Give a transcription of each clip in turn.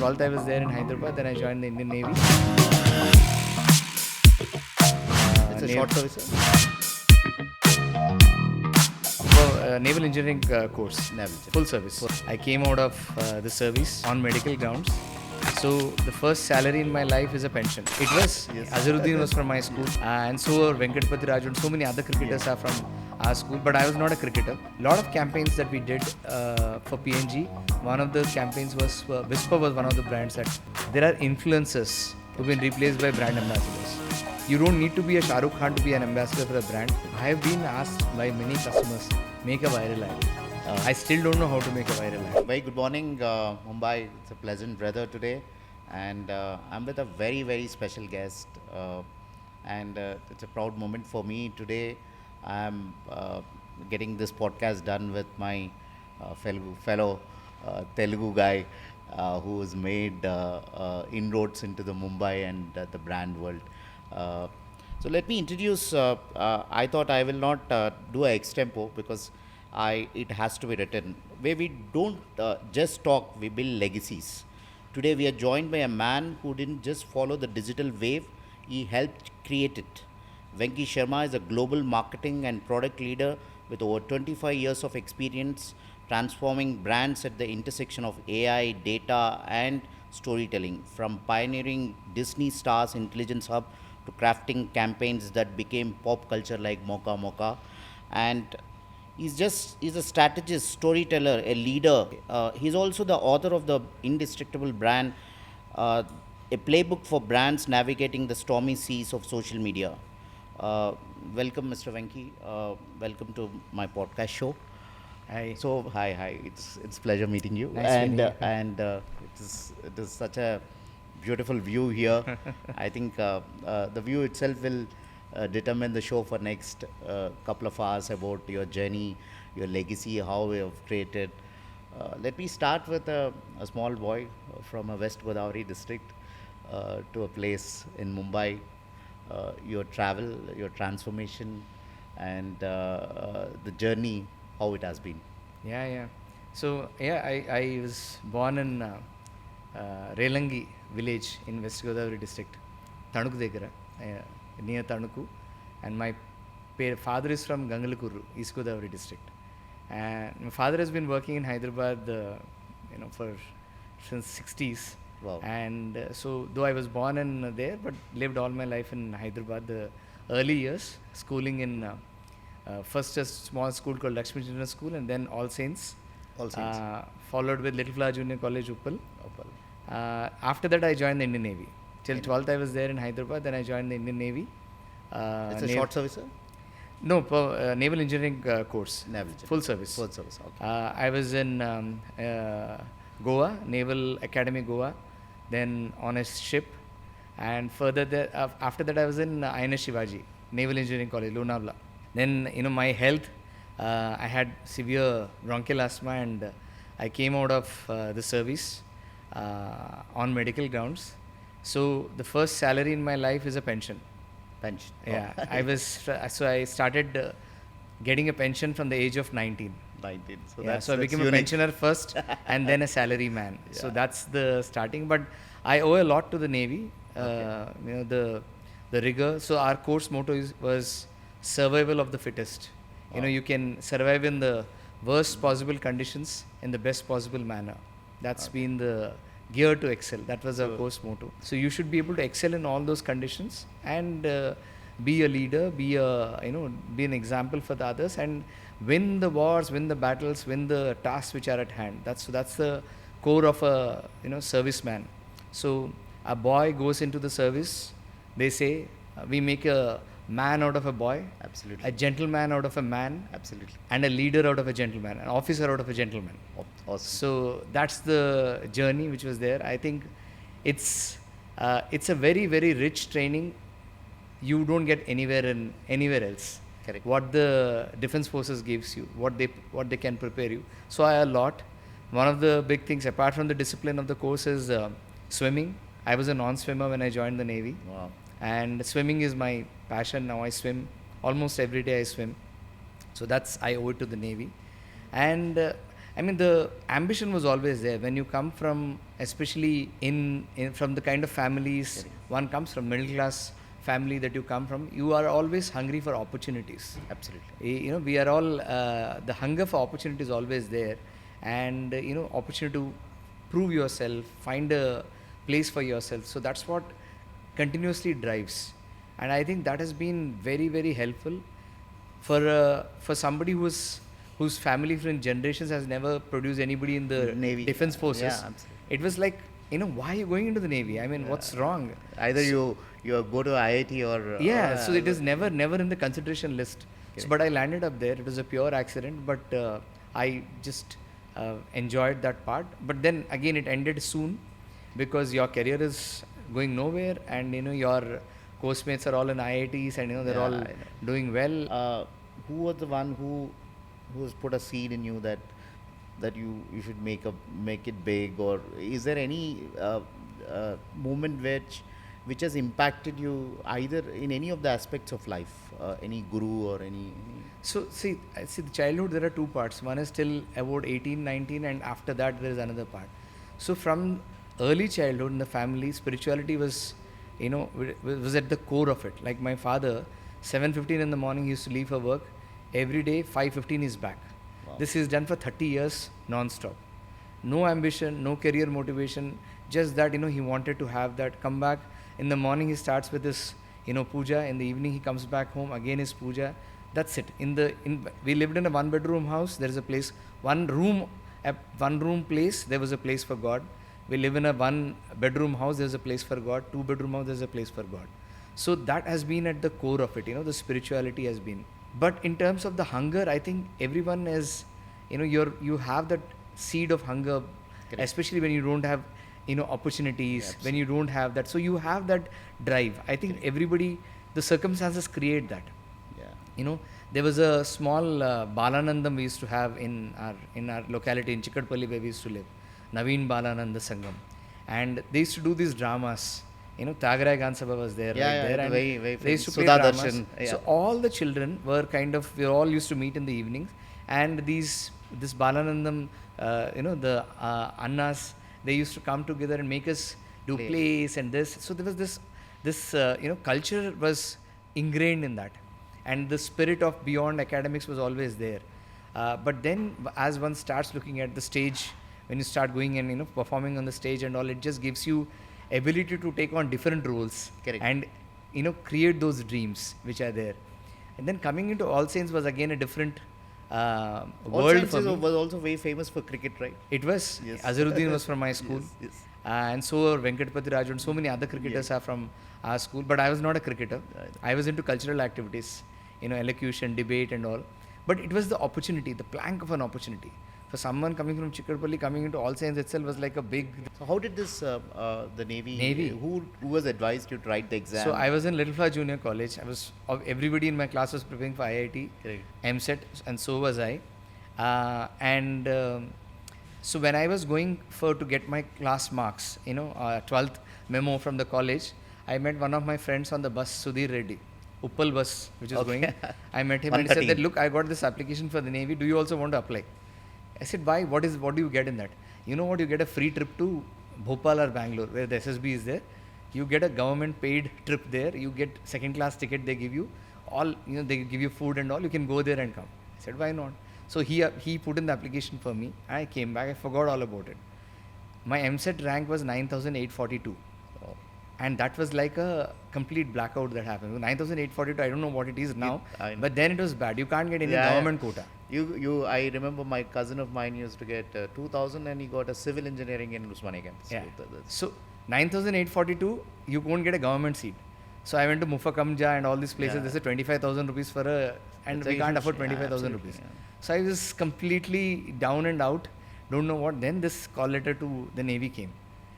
12th I was there in Hyderabad, then I joined the Indian Navy. It's a short service, sir? Naval engineering course. Naval Full service. I came out of the service on medical grounds. So the first salary in my life is a pension. It was. Yes. Azharuddin was from my school, and so are Venkatapati Raju and so many other cricketers are from our school. But I was not a cricketer. A lot of campaigns that we did for PNG. One of the campaigns was Whisper was one of the brands that there are influencers who've been replaced by brand ambassadors. You don't need to be a Shah Rukh Khan to be an ambassador for a brand. I have been asked by many customers, make a viral ad. I still don't know how to make a viral ad. Very good morning, Mumbai. It's a pleasant weather today, and I'm with a very, very special guest, and it's a proud moment for me today. I'm getting this podcast done with my fellow Telugu guy who has made inroads into the Mumbai and the brand world. So let me introduce. I thought I will not do a extempo because it has to be written. Where we don't just talk, we build legacies. Today we are joined by a man who didn't just follow the digital wave; he helped create it. Venke Sharma is a global marketing and product leader with over 25 years of experience transforming brands at the intersection of AI, data, and storytelling. From pioneering Disney Star's Intelligence Hub to crafting campaigns that became pop culture like Mocha Mocha. And he's a strategist, storyteller, a leader. He's also the author of the Indestructible Brand, a playbook for brands navigating the stormy seas of social media. Welcome, Mr. Venki. Welcome to my podcast show. Hi. So hi. It's pleasure meeting you. Nice and meeting you. it is such a beautiful view here. I think the view itself will determine the show for next couple of hours about your journey, your legacy, how you have created. Let me start with a small boy from a West Godavari district to a place in Mumbai. Your travel, your transformation, and the journey, how it has been. Yeah. So I was born in Relangi village in West Godavari district, Tanuku Degara, near Tanuku, and my father is from Gangalakuru, East Godavari district. And my father has been working in Hyderabad, for since 60s. Wow. And so though I was born in there, but lived all my life in Hyderabad. The early years, schooling in first a small school called Lakshmi Junior School, and then All Saints. All Saints. Followed with Little Flower Junior College, Uppal. Uppal. After that, I joined the Indian Navy. Till 12th, I was there in Hyderabad. Then I joined the Indian Navy. It's a short service, sir? No, naval engineering course. Naval engineering. Full service. Full service. Okay. I was in Goa, Naval Academy, Goa. Then on a ship, and further there, after that I was in INS Shivaji, Naval Engineering College, Lonavala. Then my health, I had severe bronchial asthma, and I came out of the service on medical grounds. So the first salary in my life is a pension. Pension. Yeah, Oh. I started getting a pension from the age of 19. 19. So I became a pensioner first and then a salary man. So that's the starting. But I owe a lot to the Navy. The rigor. So our course motto was survival of the fittest. Wow. You can survive in the worst possible conditions in the best possible manner. That's been the gear to excel. That was our course motto. So you should be able to excel in all those conditions and be a leader, be an example for the others, and win the wars, win the battles, win the tasks which are at hand. That's the core of a serviceman. So a boy goes into the service. They say we make a man out of a boy, Absolutely. a gentleman out of a man, Absolutely. and a leader out of a gentleman, an officer out of a gentleman. Awesome. So that's the journey which was there. I think it's a very, very rich training. You don't get anywhere else. Correct. What the defense forces gives you, what they can prepare you. So a lot. One of the big things apart from the discipline of the course is swimming. I was a non-swimmer when I joined the Navy. Wow. And swimming is my passion. Now I swim almost every day. I swim. So I owe it to the Navy. And I mean, the ambition was always there. When you come from, especially from the kind of families, one comes from middle class family that you come from, you are always hungry for opportunities. Absolutely. We are all, the hunger for opportunity is always there. And, opportunity to prove yourself, find a place for yourself. So that's what continuously drives. And I think that has been very, very helpful for somebody whose family for generations has never produced anybody in the Navy. defense forces. Yeah, absolutely. It was like, why are you going into the Navy? I mean, what's wrong? Either you go to IIT or So it is never in the consideration list. So, but I landed up there. It was a pure accident, but I just enjoyed that part. But then again, it ended soon because your career is going nowhere, and your course mates are all in IITs, and they're Yeah, all I know. doing well. Who was the one who has put a seed in you that you should make it big, or is there any moment which has impacted you either in any of the aspects of life, any guru or any So see, the childhood, there are two parts. One is till about 18, 19, and after that there is another part. So from early childhood in the family, spirituality was, was at the core of it. Like my father, 7:15 in the morning, he used to leave for work. Every day, 5:15 he's back. Wow. This is done for 30 years non-stop. No ambition, no career motivation, just that, he wanted to have that. Come back. In the morning, he starts with his, puja. In the evening, he comes back home, again his puja. That's it. We lived in a one-bedroom house. There is a place, one room place, there was a place for God. We live in a one-bedroom house, there's a place for God. Two-bedroom house, there's a place for God. So that has been at the core of it, the spirituality has been. But in terms of the hunger, I think everyone is, you have that seed of hunger, Correct. especially when you don't have, opportunities, Yeah, when you don't have that. So you have that drive. I think Correct. everybody, the circumstances create that. Yeah. There was a small Balanandam we used to have in our locality in Chikadpalli where we used to live, Naveen Balananda Sangam, and they used to do these dramas. Tagarai Gansabha was there. Yeah, there, yeah, and very, very they used to famous. play Sudha dramas. Darshan, yeah. So all the children were we all used to meet in the evenings, and this Balanandam, the Annas, they used to come together and make us do plays and this. So there was this culture was ingrained in that, and the spirit of beyond academics was always there. But then as one starts looking at the stage, when you start going and performing on the stage and all, it just gives you ability to take on different roles. Correct. And create those dreams which are there. And then coming into All Saints was again a different All world Saints for me. was also very famous for cricket, right? It was. Yes. Azharuddin was from my school. Yes, yes. And so are Venkatapati Raju and so many other cricketers are from our school. But I was not a cricketer. I was into cultural activities, elocution, debate and all. But it was the opportunity, the plank of an opportunity. For someone coming from Chikadpalli, coming into All Saints itself was like a big... So how did this the Navy? Who was advised you to write the exam? So I was in Little Flower Junior College. Everybody in my class was preparing for IIT, Correct. MSET, and so was I. So when I was going to get my class marks, 12th memo from the college, I met one of my friends on the bus, Sudhir Reddy, Uppal bus, which is going. I met him and he said that, 113. look, I got this application for the Navy. Do you also want to apply? I said, why? What do you get in that? You know what? You get a free trip to Bhopal or Bangalore, where the SSB is there. You get a government paid trip there. You get second class ticket. They give you all. They give you food and all. You can go there and come. I said, why not? So he put in the application for me. I came back. I forgot all about it. My MSET rank was 9,842. And that was like a complete blackout that happened. 9,842, I don't know what it is now. But then it was bad. You can't get any government quota. I remember my cousin of mine used to get 2,000 and he got a civil engineering in Usmania campus. Yeah. So 9,842, you won't get a government seat. So I went to Mufakamja and all these places. Yeah. They said 25,000 rupees and we can't afford 25,000 rupees. Yeah. So I was completely down and out. Don't know what. Then this call letter to the Navy came.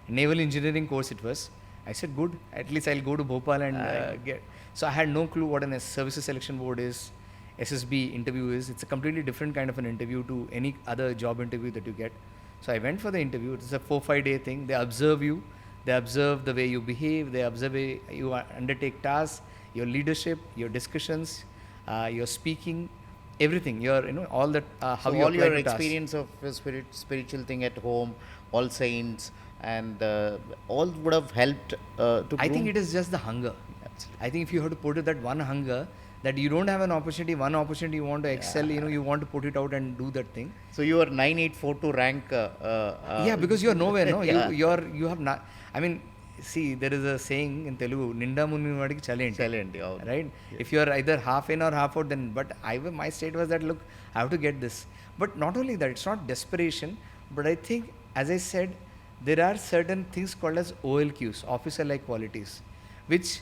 Naval engineering course it was. I said, good, at least I'll go to Bhopal and get. So I had no clue what an Services Selection Board is, SSB interview is. It's a completely different kind of an interview to any other job interview that you get. So I went for the interview. It's a 4-5 day thing. They observe you. They observe the way you behave. They observe you undertake tasks, your leadership, your discussions, your speaking. everything. Your, all that, how So you all apply your to tasks. experience of spiritual thing at home, all saints, and all would have helped to I think groom. it is just the hunger. Absolutely. I think if you have to put it that one hunger, that you don't have an opportunity, one opportunity you want to excel, you want to put it out and do that thing. So you are 9842 rank. Yeah, because you're nowhere, no? Yeah. You have not. I mean, see, there is a saying in Telugu, Ninda Munni Vadiki Chalenti. Challenge, yeah. Right? Yes. If you are either half in or half out, then, but my state was that, look, I have to get this. But not only that, it's not desperation, but I think, as I said, there are certain things called as OLQs, officer-like qualities, which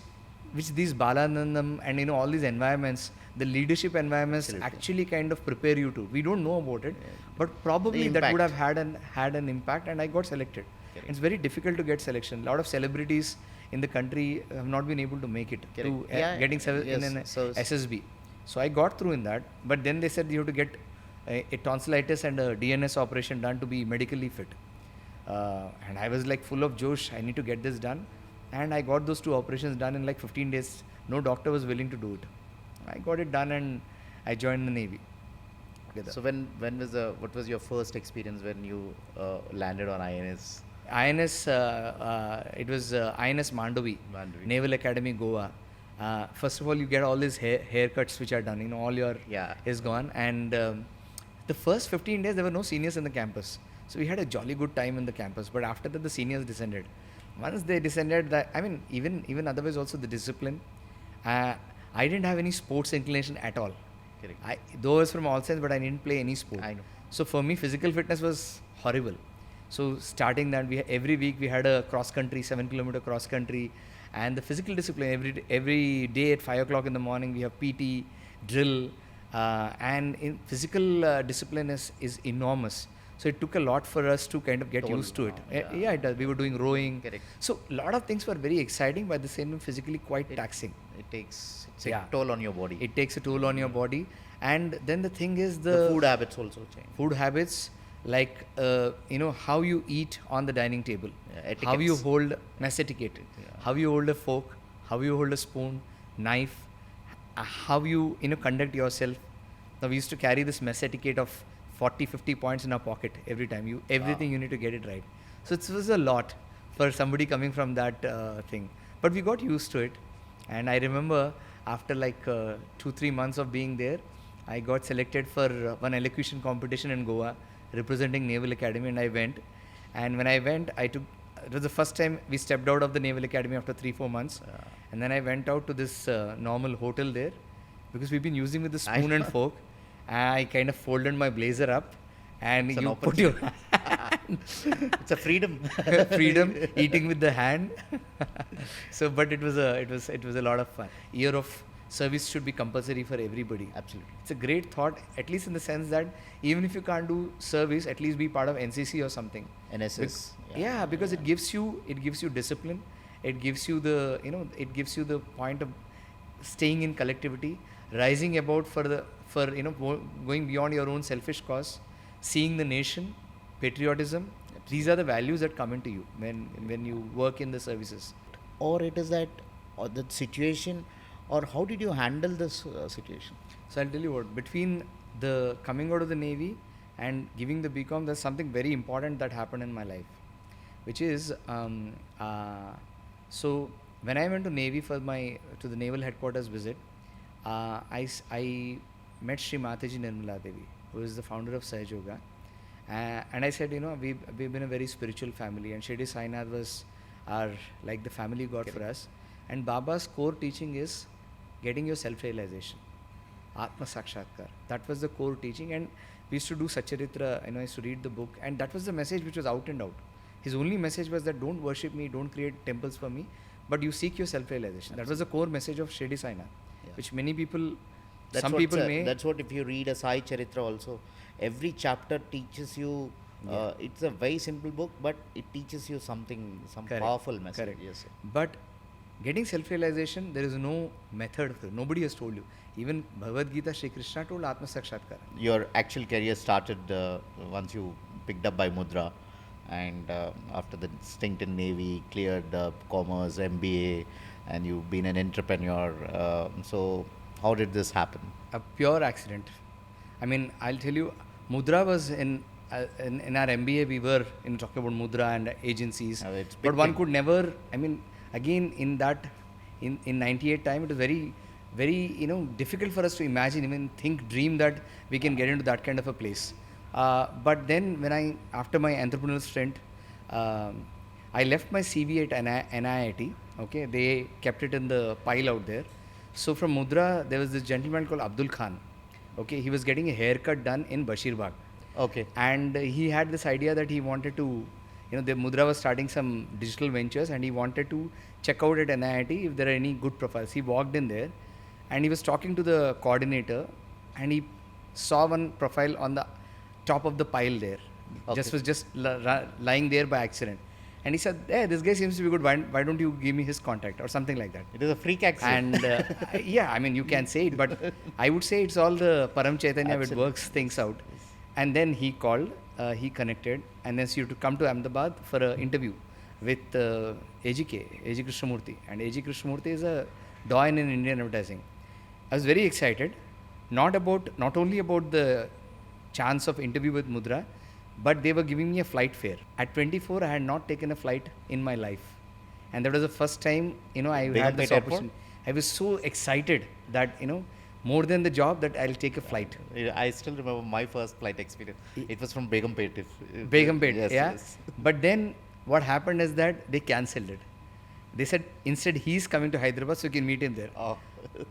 these Balanandam and all these environments, the leadership environments Absolutely. actually kind of prepare you to. We don't know about it, Yeah. but probably The that would have impact. had an impact, and I got selected. Correct. It's very difficult to get selection. A lot of celebrities in the country have not been able to make it Correct. to Yeah, getting yes. in an So- SSB. So I got through in that, but then they said you have to get a tonsillitis and a DNS operation done to be medically fit. And I was like full of josh. I need to get this done, and I got those 2 operations done in like 15 days. No doctor was willing to do it. I got it done, and I joined the Navy. Together. So what was your first experience when you landed on INS? INS, it was INS Mandovi, Mandovi. Naval Academy, Goa. First of all, you get all these haircuts which are done. All your Yeah. is gone. And the first 15 days, there were no seniors in the campus. So we had a jolly good time in the campus. But after that, the seniors descended. Once they descended, even otherwise also the discipline. I didn't have any sports inclination at all. Correct. Though I was from all sides, but I didn't play any sport. I know. So for me, physical fitness was horrible. So starting that, every week we had a cross country, 7-kilometer cross country, and the physical discipline every day at 5 o'clock in the morning we have PT, drill, and in physical discipline is enormous. So it took a lot for us to kind of get Toll, used to it. yeah. Yeah, it does. We were doing rowing. Correct. So a lot of things were very exciting, but at the same time physically quite taxing. It takes Yeah. a toll on your body. It takes a toll on your body, and then the thing is the food habits also change. food habits, like how you eat on the dining table, Yeah, how you etiquettes. hold mess etiquette, Yeah. how you hold a fork, how you hold a spoon, knife, how you conduct yourself. Now we used to carry this mess etiquette of 40-50 points in our pocket every time. Everything Wow. you need to get it right. So it was a lot for somebody coming from that thing, but we got used to it. And I remember after like 2-3 months of being there, I got selected for one elocution competition in Goa, representing Naval Academy, and I went. And when I went, it was the first time we stepped out of the Naval Academy after 3-4 months. Yeah. And then I went out to this normal hotel there, because we've been using with the I spoon and know. fork. I kind of folded my blazer up, and It's an you put your It's a freedom. freedom eating with the hand. So, but it was a lot of fun. Year of service should be compulsory for everybody. Absolutely. It's a great thought, at least in the sense that even if you can't do service, at least be part of NCC or something. NSS. Yeah, because it gives you discipline. It gives you the point of staying in collectivity, rising about for going beyond your own selfish cause, seeing the nation, patriotism. These are the values that come into you when you work in the services. Or it is that, or the situation, or how did you handle this situation? So I'll tell you what, between the coming out of the Navy and giving the BCom, there's something very important that happened in my life, which is, so when I went to Navy to the Naval Headquarters visit, I met Sri Mataji Nirmala Devi, who is the founder of Sahaja. And I said, we've been a very spiritual family, and Shirdi Sainath was like the family God for us. And Baba's core teaching is getting your self-realization, Atma Sakshatkar. That was the core teaching, and we used to do Sacharitra, I used to read the book, and that was the message which was out and out. His only message was that don't worship me, don't create temples for me, but you seek your self-realization. That was the core message of Shirdi Sainath, Yeah. which many people, That's some what, people may... That's what, if you read a Sai Charitra also, every chapter teaches you, it's a very simple book, but it teaches you something, some Correct. powerful message. Correct. Yes, sir. But getting self-realization, there is no method for it. Nobody has told you. Even Bhagavad Gita, Shri Krishna told Atma Sakshatkar. Your actual career started once you picked up by Mudra, and after the stint in Navy, cleared commerce, MBA, and you've been an entrepreneur. So how did this happen? A pure accident. I mean, I'll tell you, Mudra was in our MBA, we were talking about Mudra and agencies. It's But big one thing. could never, I mean, again, in 98 time, it was very, very, difficult for us to imagine, even dream that we can get into that kind of a place. But then after my entrepreneurial stint, um, I left my CV at NIIT. Okay, they kept it in the pile out there. So from Mudra, there was this gentleman called Abdul Khan. Okay, he was getting a haircut done in Bashirbagh, Okay. and he had this idea that he wanted to, the Mudra was starting some digital ventures, and he wanted to check out at NIIT if there are any good profiles. He walked in there, and he was talking to the coordinator, and he saw one profile on the top of the pile there. Okay. Was just lying there by accident, and he said, "Hey, this guy seems to be good. Why don't you give me his contact or something like that?" It is a freak accident. And yeah, I mean, you can say it, but I would say it's all the Param Chaitanya which Absolutely. works things out. And then he called, he connected, and then so you to come to Ahmedabad for an interview with AG Krishnamurthy. And AG Krishnamurthy is a doyen in Indian advertising. I was very excited, not only about the chance of interview with Mudra, but they were giving me a flight fare. At 24, I had not taken a flight in my life, and that was the first time I had this Begumpet Airport? opportunity. I was so excited that more than the job, that I'll take a flight. I still remember my first flight experience. It was from Begumpet. Begumpet, Yes, yeah. yes. But then what happened is that they cancelled it. They said instead he's coming to Hyderabad, so you can meet him there. Oh.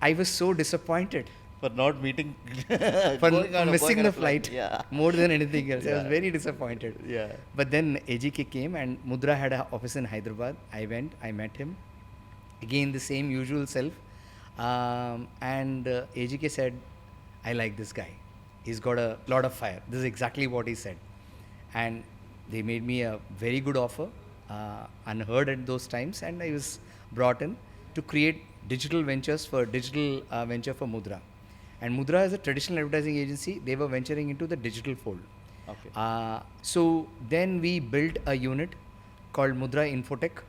I was so disappointed For not meeting. for going missing on the a flight Yeah. more than anything else. I was Yeah. very disappointed. Yeah. But then AGK came, and Mudra had an office in Hyderabad. I went, I met him. Again, the same usual self. And AGK said, I like this guy. He's got a lot of fire. This is exactly what he said. And they made me a very good offer, unheard at those times. And I was brought in to create digital ventures for venture for Mudra. And Mudra is a traditional advertising agency. They were venturing into the digital fold. Okay. So then we built a unit called Mudra Infotech.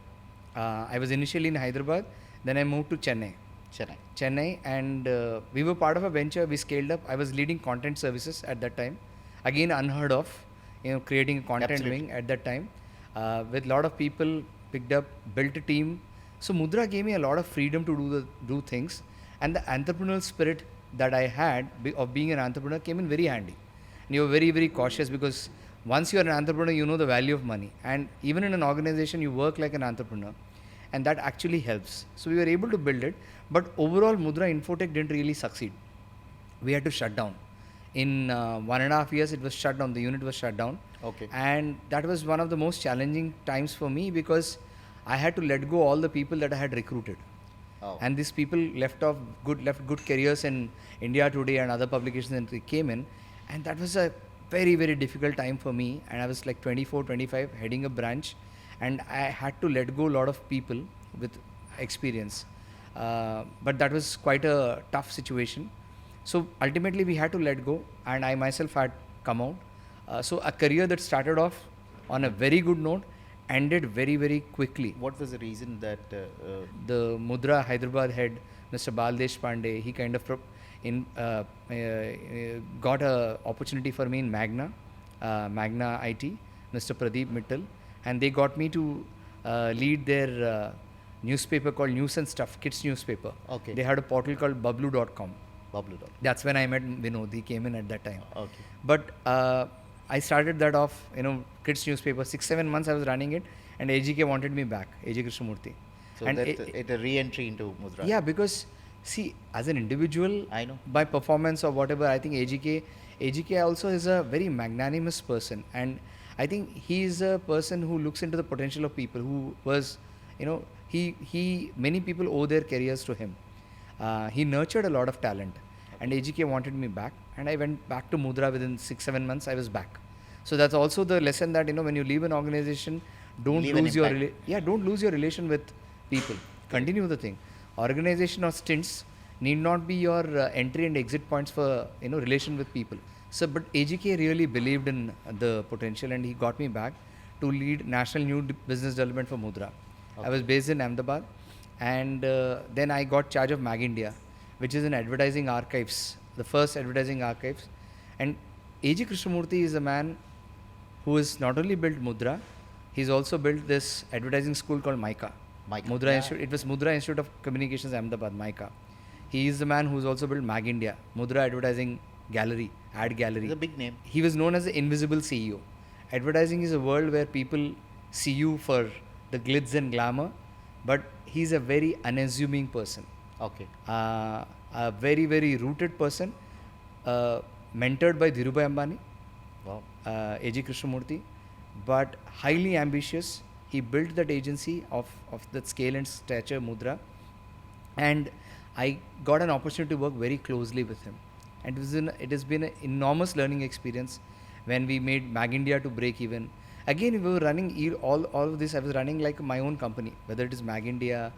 I was initially in Hyderabad. Then I moved to Chennai, and we were part of a venture. We scaled up. I was leading content services at that time. Again, unheard of, creating a content Absolutely. wing at that time. With a lot of people picked up, built a team. So Mudra gave me a lot of freedom to do things, and the entrepreneurial spirit that I had of being an entrepreneur came in very handy. And you're very, very cautious, because once you're an entrepreneur, you know the value of money. And even in an organization, you work like an entrepreneur. And that actually helps. So we were able to build it. But overall, Mudra Infotech didn't really succeed. We had to shut down. In 1.5 years, it was shut down. The unit was shut down. Okay. And that was one of the most challenging times for me, because I had to let go all the people that I had recruited. Oh. And these people left good careers in India Today and other publications, and they came in. And that was a very, very difficult time for me. And I was like 24, 25, heading a branch. And I had to let go a lot of people with experience. But that was quite a tough situation. So ultimately we had to let go, and I myself had come out. So a career that started off on a very good note ended very, very quickly. What was the reason that The Mudra Hyderabad head, Mr. Baldesh Pandey, he kind of got a opportunity for me in Magna IT, Mr. Pradeep Mittal, and they got me to lead their newspaper called News and Stuff, kids newspaper. Okay. They had a portal called Bablu.com. Bablu.com? That's when I met Vinod. He came in at that time. Okay. But I started that off, kids newspaper. 6-7 months I was running it, and AGK wanted me back, AG Krishnamurthy. So And that's a re-entry into Mudra. yeah, because see, as an individual, I know. by performance or whatever, I think AGK also is a very magnanimous person, and I think he is a person who looks into the potential of people. Who was, he many people owe their careers to him. He nurtured a lot of talent, and AGK wanted me back, and I went back to Mudra within 6-7 months. I was back. So that's also the lesson that when you leave an organization, don't Leave an lose your impact. don't lose your relation with people. Continue the thing. Organization or stints need not be your entry and exit points for relation with people. So, but AGK really believed in the potential, and he got me back to lead national new business development for Mudra. I was based in Ahmedabad, and then I got charge of Mag India, which is an advertising archives, the first advertising archives. And A.G. Krishnamurthy is a man who has not only built Mudra, he's also built this advertising school called MICA. Mudra Institute. It was Mudra Institute of Communications, Ahmedabad, MICA. He is the man who's also built Mag India, Mudra Advertising Gallery, Ad Gallery. It's a big name. He was known as the invisible CEO. Advertising is a world where people see you for the glitz and glamour, but he's a very unassuming person. Okay. A very, very rooted person, mentored by Dhirubhai Ambani, Wow. A.G. Krishnamurthy, but highly ambitious. He built that agency of that scale and stature, Mudra, and I got an opportunity to work very closely with him. And it has been an enormous learning experience when we made Mag India to break even. Again, we were running all of this. I was running like my own company, whether it is Mag India.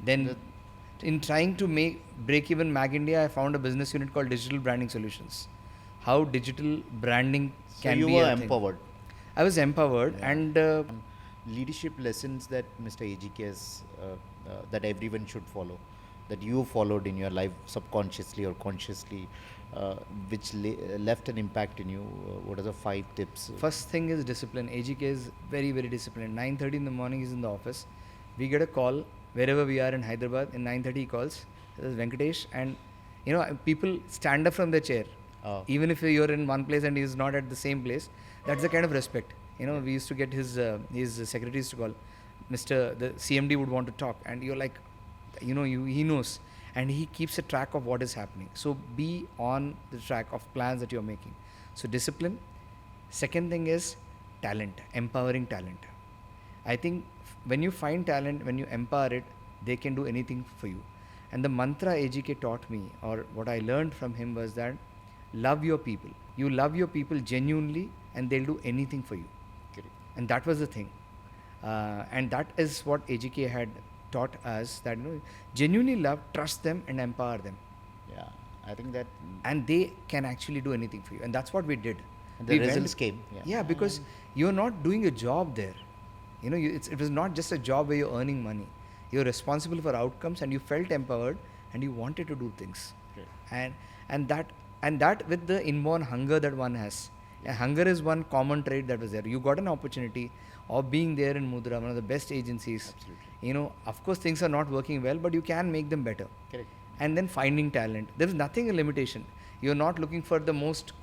Then, in trying to break even Mag India, I found a business unit called Digital Branding Solutions. How digital branding can be. So you were empowered. I was empowered, and leadership lessons that Mr. AGK has, that everyone should follow, that you followed in your life subconsciously or consciously, which left an impact in you. What are the 5 tips? First thing is discipline. AGK is very, very disciplined. 9:30 in the morning he's in the office. We get a call wherever we are in Hyderabad. In 9:30 he calls. This is Venkatesh, and people stand up from their chair. Even if you're in one place and he's not at the same place, that's the kind of respect. We used to get his secretaries to call. The CMD would want to talk, and you're like, he knows, and he keeps a track of what is happening. So be on the track of plans that you're making. So discipline. Second thing is talent, empowering talent. I think when you find talent, when you empower it, they can do anything for you. And the mantra AGK taught me, or what I learned from him, was that love your people. You love your people genuinely, and they'll do anything for you. Correct. And that was the thing. And that is what AGK had taught us, that genuinely love, trust them, and empower them. Yeah, I think that. And they can actually do anything for you. And that's what we did. And the results came. Yeah, because you're not doing a job there. It was not just a job where you're earning money. You're responsible for outcomes, and you felt empowered, and you wanted to do things. Right. And that with the inborn hunger that one has. Hunger is one common trait that was there. You got an opportunity of being there in Mudra, one of the best agencies. Absolutely. Of course things are not working well, but you can make them better. Correct. And then finding talent. There is nothing a limitation. You're not looking for the most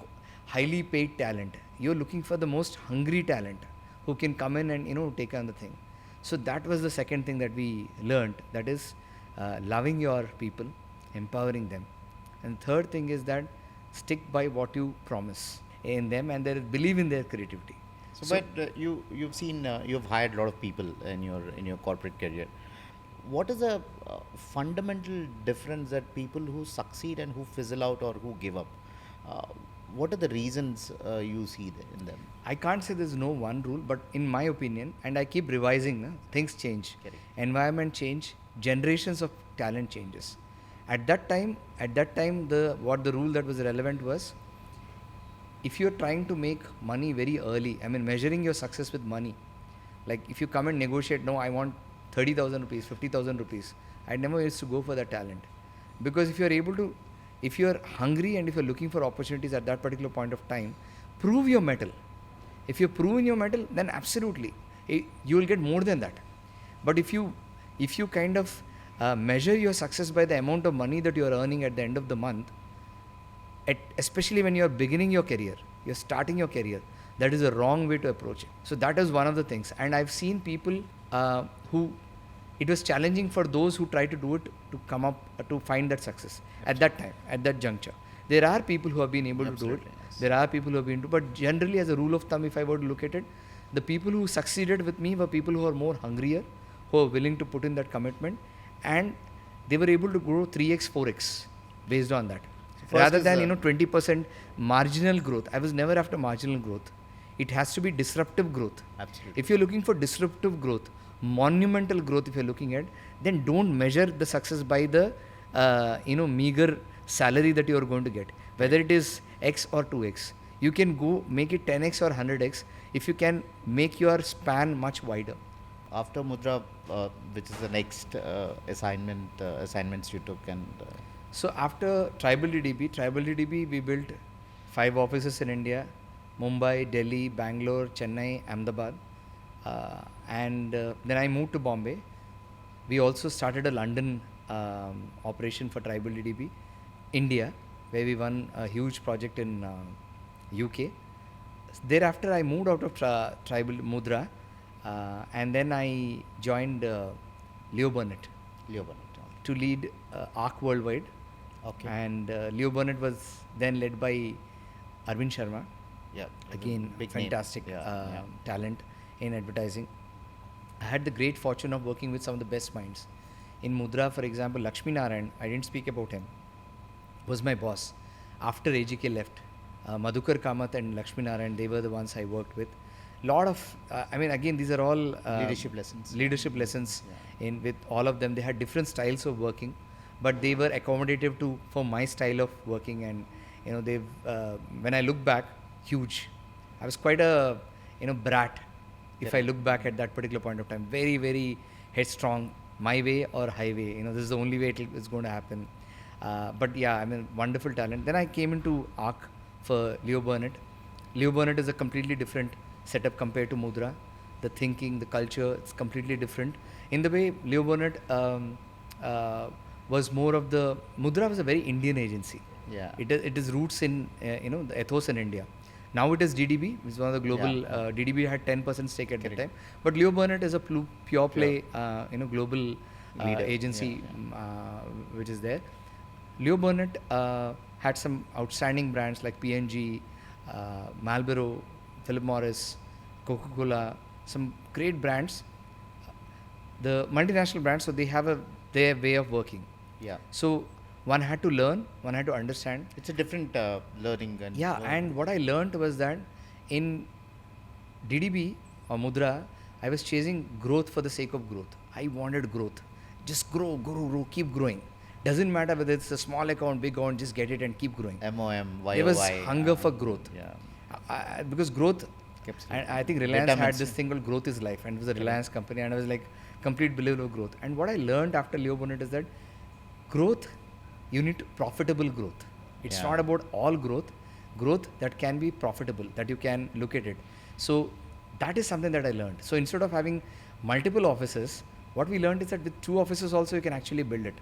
highly paid talent. You're looking for the most hungry talent who can come in and take on the thing. So that was the second thing that we learned. That is loving your people, empowering them. And third thing is that stick by what you promise in them, and believe in their creativity. But you've seen, you've hired a lot of people in your corporate career. What is a fundamental difference that people who succeed and who fizzle out or who give up, what are the reasons you see in them? I can't say there's no one rule, but in my opinion, and I keep revising, things change. Correct. Environment change, generations of talent changes. At that time, the rule that was relevant was, if you're trying to make money very early, measuring your success with money, like if you come and negotiate, no, I want 30,000 rupees, 50,000 rupees, I never used to go for that talent. Because if you're hungry and if you're looking for opportunities at that particular point of time, prove your mettle. If you're proving your mettle, then absolutely, you will get more than that. But if you kind of measure your success by the amount of money that you're earning at the end of the month, especially when you're beginning your career, you're starting your career, that is a wrong way to approach it. So that is one of the things. And I've seen people who, it was challenging for those who try to do it to come up, to find that success. Absolutely. At that time, at that juncture. There are people who have been able Absolutely, to do it. yes. There are people who have been able to, but generally as a rule of thumb, if I were to look at it, the people who succeeded with me were people who are more hungrier, who are willing to put in that commitment, and they were able to grow 3x, 4x based on that. Rather than 20% marginal growth. I was never after marginal growth. It has to be disruptive growth. Absolutely. If you're looking for disruptive growth, monumental growth if you're looking at, then don't measure the success by the meager salary that you're going to get. Whether it is X or 2X. You can go make it 10X or 100X if you can make your span much wider. After Mudra, which is the next assignments you took, and so after Tribal DDB we built 5 offices in India: Mumbai, Delhi, Bangalore, Chennai, Ahmedabad. And then I moved to Bombay. We also started a London operation for Tribal DDB, India, where we won a huge project in UK. Thereafter, I moved out of Tribal Mudra, and then I joined Leo Burnett Leo Burnett. to lead ARC Worldwide. Okay. And Leo Burnett was then led by Arvind Sharma. Yeah. Again, Big name. fantastic Yeah. talent in advertising. I had the great fortune of working with some of the best minds. In Mudra, for example, Lakshmi Narayan, I didn't speak about him, was my boss. After AGK left, Madhukar Kamath and Lakshmi Narayan, they were the ones I worked with. Lot of, again, these are all Leadership lessons. Leadership lessons. Yeah. In with all of them, they had different styles of working, but they were accommodative for my style of working. And they've when I look back, huge. I was quite a brat. If I look back at that particular point of time, very, very headstrong, my way or highway. This is the only way it's going to happen. But yeah, wonderful talent. Then I came into ARC for Leo Burnett. Leo Burnett is a completely different setup compared to Mudra. The thinking, the culture, it's completely different. In the way Leo Burnett was more of the Mudra was a very Indian agency. Yeah. It is roots in the ethos in India. Now it is DDB, which is one of the global. DDB had 10% stake at that time, but Leo Burnett is a pure play, global agency, which is there. Leo Burnett had some outstanding brands like P&G, Marlboro, Philip Morris, Coca-Cola, some great brands. The multinational brands, so they have their way of working. Yeah. So one had to learn, one had to understand. It's a different learning. And what I learned was that in DDB or Mudra, I was chasing growth for the sake of growth. I wanted growth. Just grow, keep growing. Doesn't matter whether it's a small account, big account, just get it and keep growing. MOM, YOY. There was hunger for growth. Yeah. Because growth, and I think Reliance had this thing called Growth is Life, and it was a Reliance company, and I was like complete believer of growth. And what I learned after Leo Burnett is that growth, you need profitable growth. It's not about all growth that can be profitable, that you can look at it. So that is something that I learned. So instead of having multiple offices, what we learned is that with 2 offices also you can actually build it.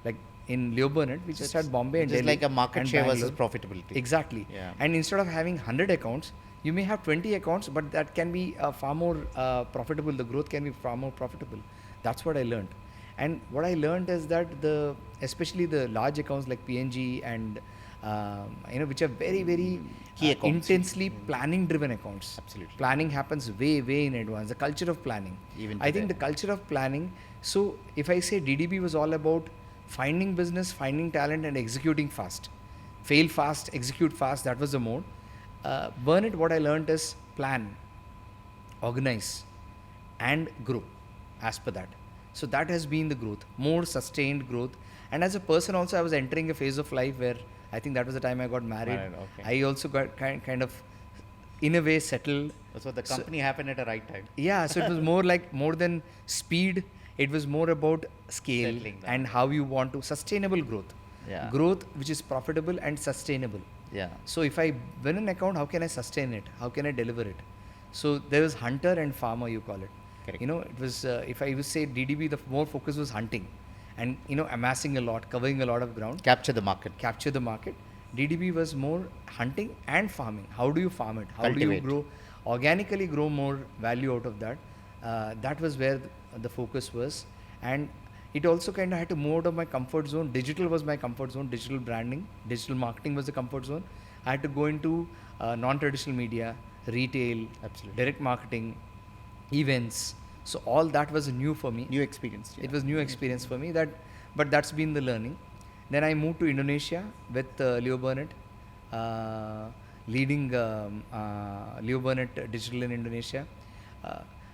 Like in Leo Burnett, we just had Bombay and Delhi. It's like a market share versus Bangalore. profitability. Exactly. Yeah. And instead of having 100 accounts, you may have 20 accounts, but that can be far more profitable. The growth can be far more profitable. That's what I learned. And what I learned is that especially the large accounts like P&G and which are very, very Key accounts. intensely planning-driven accounts. Absolutely. Planning happens way, way in advance. The culture of planning. Even I think today. the culture of planning. So if I say DDB was all about finding business, finding talent, and executing fast. Fail fast, execute fast. That was the mode. Burnett, what I learned is plan, organize, and grow as per that. So that has been the growth, more sustained growth. And as a person also, I was entering a phase of life where I think that was the time I got married. Okay. I also got kind of, in a way, settled. So the company happened at the right time. Yeah, so it was more than speed. It was more about scale Settling down. and how you want to sustainable growth. Yeah. Growth which is profitable and sustainable. Yeah. So if I win an account, how can I sustain it? How can I deliver it? So there was hunter and farmer, you call it. Correct. It was if I would say DDB, the more focus was hunting, and amassing a lot, covering a lot of ground, Capture the market. capture the market. DDB was more hunting and farming. How do you farm it? How do you Cultivate. organically grow more value out of that? That was where the focus was, and it also kind of had to move out of my comfort zone. Digital was my comfort zone. Digital branding, digital marketing was the comfort zone. I had to go into non-traditional media, retail, Absolutely. direct marketing, events. So all that was new for me. New experience. It was new experience for me. But that's been the learning. Then I moved to Indonesia with Leo Burnett, leading Leo Burnett Digital in Indonesia.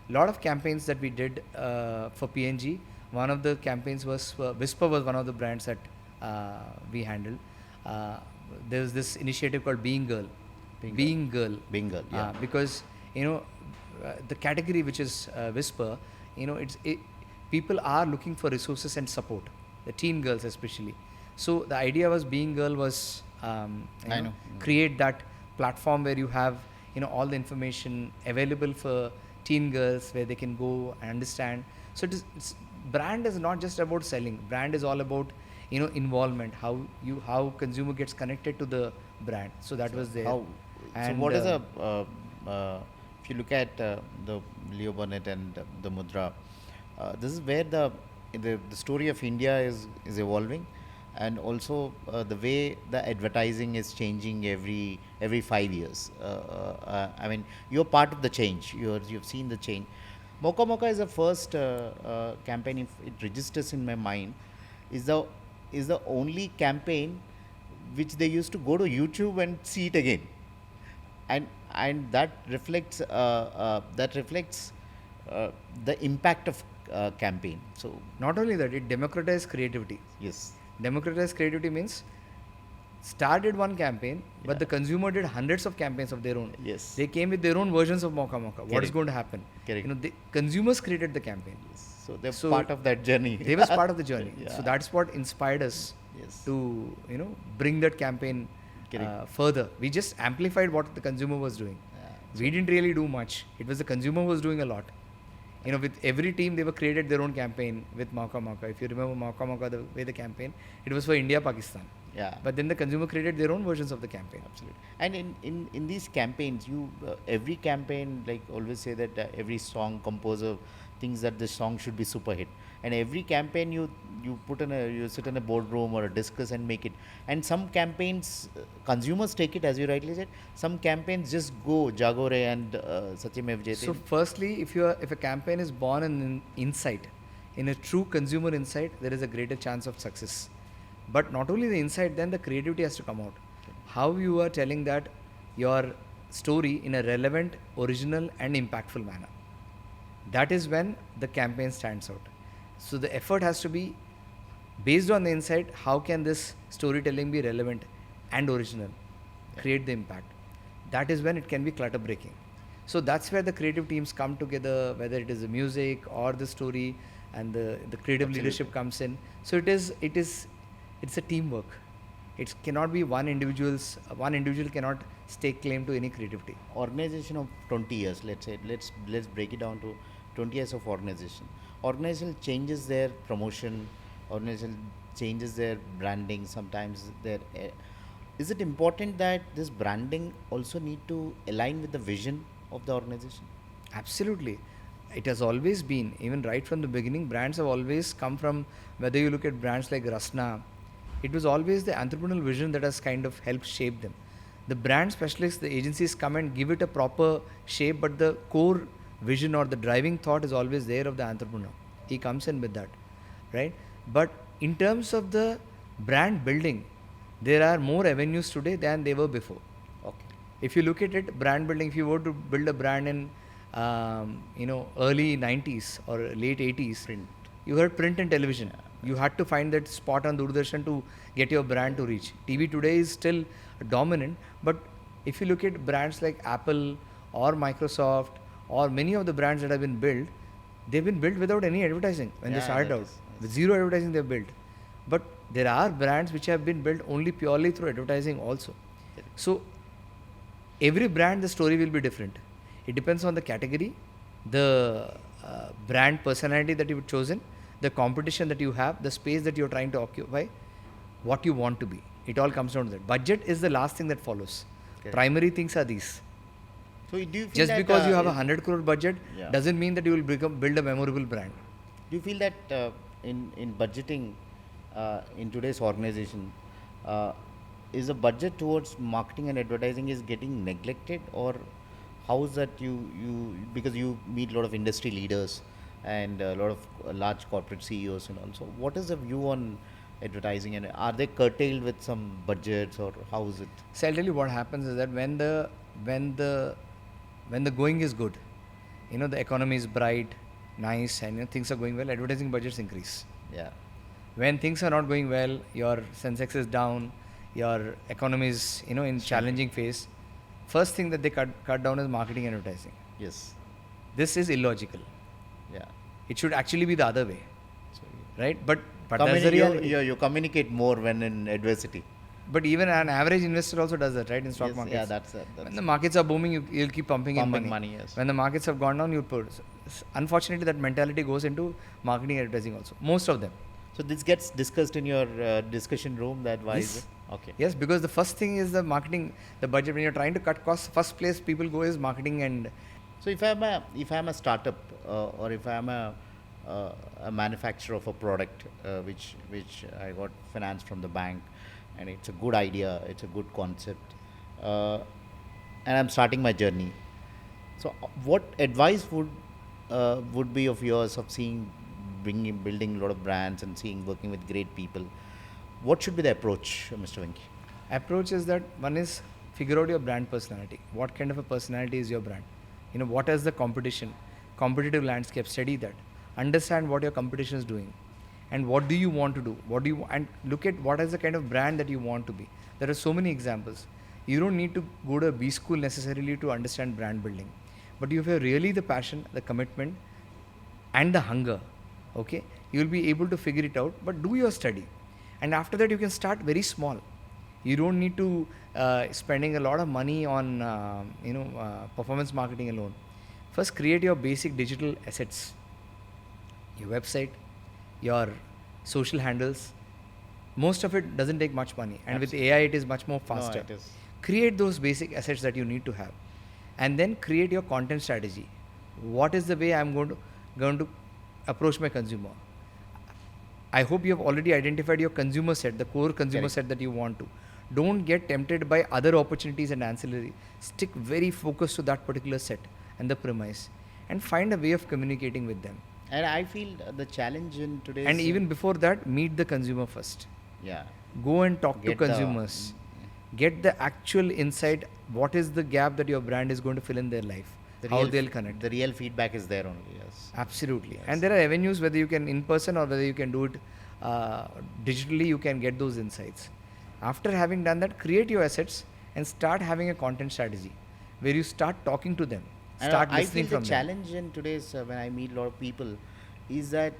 Lot of campaigns that we did for P&G. One of the campaigns was Whisper was one of the brands that we handled. There was this initiative called Being Girl. Being Girl. Yeah. Because the category which is Whisper, people are looking for resources and support. The teen girls especially. So the idea was Being Girl was I know. create that platform where you have all the information available for teen girls where they can go and understand. So brand is not just about selling. Brand is all about involvement, how consumer gets connected to the brand. So that was there. So what is if you look at the Leo Burnett and the Mudra, this is where the story of India is evolving, and also the way the advertising is changing every 5 years. I mean, you're part of the change. You've seen the change. Mocha Mocha is the first campaign, if it registers in my mind, is the only campaign which they used to go to YouTube and see it again, and that reflects the impact of campaign. So not only that, it democratized creativity. yes, Democratized creativity means started one campaign, but the consumer did hundreds of campaigns of their own. Yes. They came with their own versions of Mocha Mocha. What is Correct. going to happen? Correct. The consumers created the campaign. so they're part of that journey. They was part of the journey. Yeah. So that's what inspired us Yes. to bring that campaign Correct. further. We just amplified what the consumer was doing. We didn't really do much. It was the consumer who was doing a lot. With every team, they were created their own campaign with Mocha Mocha. If you remember Mocha Mocha, the way the campaign, it was for India, Pakistan. Yeah. But then the consumer created their own versions of the campaign. Absolutely. And in these campaigns, you every campaign, like always say that every song composer thinks that the song should be super hit, and every campaign you sit in a boardroom or a discuss and make it. And some campaigns consumers take it, as you rightly said. Some campaigns just go Jagore and Satyamev Jayate. So firstly, if a campaign is born in insight, in a true consumer insight, there is a greater chance of success. But not only the insight, then the creativity has to come out. How you are telling that your story in a relevant, original and impactful manner. That is when the campaign stands out. So the effort has to be based on the insight. How can this storytelling be relevant and original? Create the impact. That is when it can be clutter breaking. So that's where the creative teams come together, whether it is the music or the story, and the creative leadership comes in. So it's a teamwork. It cannot be one individual cannot stake claim to any creativity. Organization of 20 years, let's say, let's break it down to 20 years of organization changes their promotion, organization changes their branding, sometimes is it important that this branding also need to align with the vision of the organization? Absolutely. It has always been, even right from the beginning, brands have always come from, whether you look at brands like Rasna, it was always the entrepreneurial vision that has kind of helped shape them. The brand specialists, the agencies come and give it a proper shape, but the core vision or the driving thought is always there of the entrepreneur. He comes in with that, right? But in terms of the brand building, there are more avenues today than they were before. Okay. If you look at it, brand building, if you were to build a brand in early 90s or late 80s, Print. you had print and television. You had to find that spot on Doordarshan to get your brand to reach. TV today is still dominant, but if you look at brands like Apple or Microsoft or many of the brands that have been built, they've been built without any advertising when they started out. With zero advertising they've built. But there are brands which have been built only purely through advertising also. So every brand, the story will be different. It depends on the category, the brand personality that you've chosen, the competition that you have, the space that you're trying to occupy, what you want to be. It all comes down to that. Budget is the last thing that follows. Okay. Primary things are these. So do you feel Just that, because you have a 100 crore budget Yeah. doesn't mean that you will build a memorable brand. do you feel that in budgeting in today's organization, is the budget towards marketing and advertising is getting neglected, or how is that you because you meet a lot of industry leaders and a lot of large corporate CEOs and all. So what is the view on advertising, and are they curtailed with some budgets, or how is it? So I'll tell you what happens is that when the going is good, the economy is bright, nice, and things are going well, advertising budgets increase. Yeah. When things are not going well, your Sensex is down, your economy is in challenging phase, first thing that they cut down is marketing and advertising. Yes. This is illogical. Yeah. It should actually be the other way, So right? But that's the reality. you communicate more when in adversity. But even an average investor also does that, right, in stock Yes, markets. yeah, that's it. When the markets are booming, you'll keep pumping in money. Yes. When the markets have gone down, you put. Unfortunately, that mentality goes into marketing and advertising also. Most of them. So this gets discussed in your discussion room. That why is Yes. it? Okay. Yes, because the first thing is the marketing, the budget. When you're trying to cut costs, first place people go is marketing and. So if I'm a startup or if I'm a manufacturer of a product which I got finance from the bank, and it's a good idea, it's a good concept, and I'm starting my journey. So what advice would be of yours of building a lot of brands and working with great people? What should be the approach, Mr. Venke? Approach is that one is figure out your brand personality. What kind of a personality is your brand? What is the competitive landscape? Study that. Understand what your competition is doing, and what do you want to do. And look at what is the kind of brand that you want to be. There are so many examples. You don't need to go to a B school necessarily to understand brand building, but you have really the passion, the commitment, and the hunger. Okay, you will be able to figure it out. But do your study, and after that you can start very small. You don't need to spending a lot of money on performance marketing alone. First, create your basic digital assets, your website, your social handles. Most of it doesn't take much money, and Absolutely. with AI it is much more faster. No, it is. Create those basic assets that you need to have, and then create your content strategy. What is the way I'm going to approach my consumer? I hope you have already identified your consumer set, the core consumer Correct. set that you want to. Don't get tempted by other opportunities and ancillary. Stick very focused to that particular set and the premise, and find a way of communicating with them. And I feel the challenge in today's And even before that, meet the consumer first. yeah, Go and talk to Get the- consumers. Get the actual insight. What is the gap that your brand is going to fill in their life? How they'll connect. The real feedback is there only. Yes. Absolutely. Yes. And there are avenues, whether you can in person or whether you can do it digitally, you can get those insights. After having done that, create your assets and start having a content strategy where you start talking to them, And start I listening feel the from them. challenge in today's when I meet a lot of people is that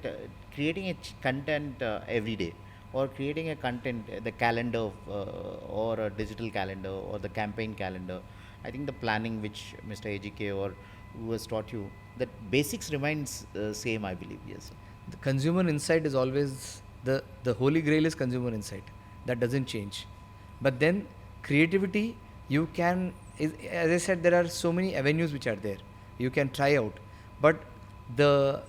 creating a content every day, or creating a content, the calendar or a digital calendar or the campaign calendar. I think the planning which Mr. AGK or who has taught you, that basics remains same, I believe. Yes. The consumer insight is always the holy grail is consumer insight. That doesn't change. But then creativity, you can, as I said, there are so many avenues which are there. You can try out. But the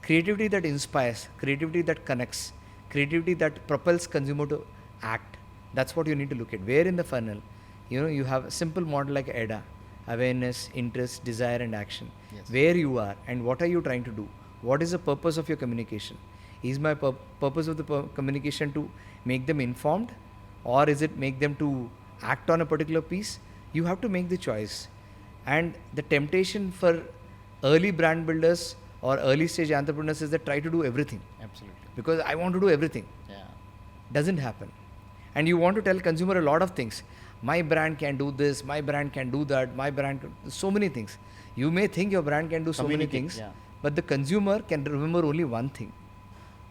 creativity that inspires, creativity that connects, creativity that propels consumer to act, that's what you need to look at. Where in the funnel, you have a simple model like ADA, awareness, interest, desire and action. Yes. Where you are and what are you trying to do? What is the purpose of your communication? Is my purpose of the communication to make them informed, or is it make them to act on a particular piece? You have to make the choice. And the temptation for early brand builders or early stage entrepreneurs is that try to do everything, Absolutely. because I want to do everything. Yeah. Doesn't happen. And you want to tell consumer a lot of things. My brand can do this, my brand can do that, my brand can, so many things. You may think your brand can do so many Communicate, things, yeah. but the consumer can remember only one thing.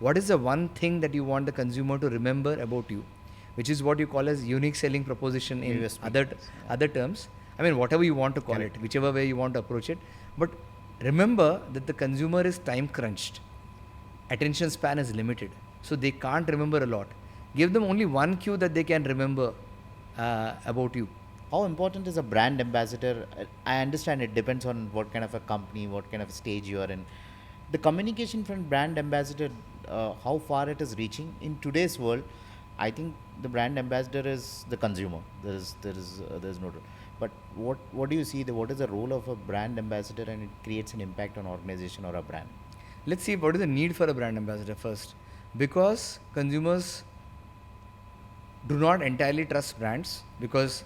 What is the one thing that you want the consumer to remember about you? Which is what you call as unique selling proposition in USP, other yes, yeah. other terms. I mean, whatever you want to call Correct. it, whichever way you want to approach it. But remember that the consumer is time crunched. Attention span is limited. So they can't remember a lot. Give them only one cue that they can remember about you. How important is a brand ambassador? I understand it depends on what kind of a company, what kind of stage you are in. The communication from brand ambassador, how far it is reaching in today's world. I think the brand ambassador is the consumer. There's no. But what do you see? What is the role of a brand ambassador, and it creates an impact on organization or a brand? Let's see what is the need for a brand ambassador first. Because consumers do not entirely trust brands because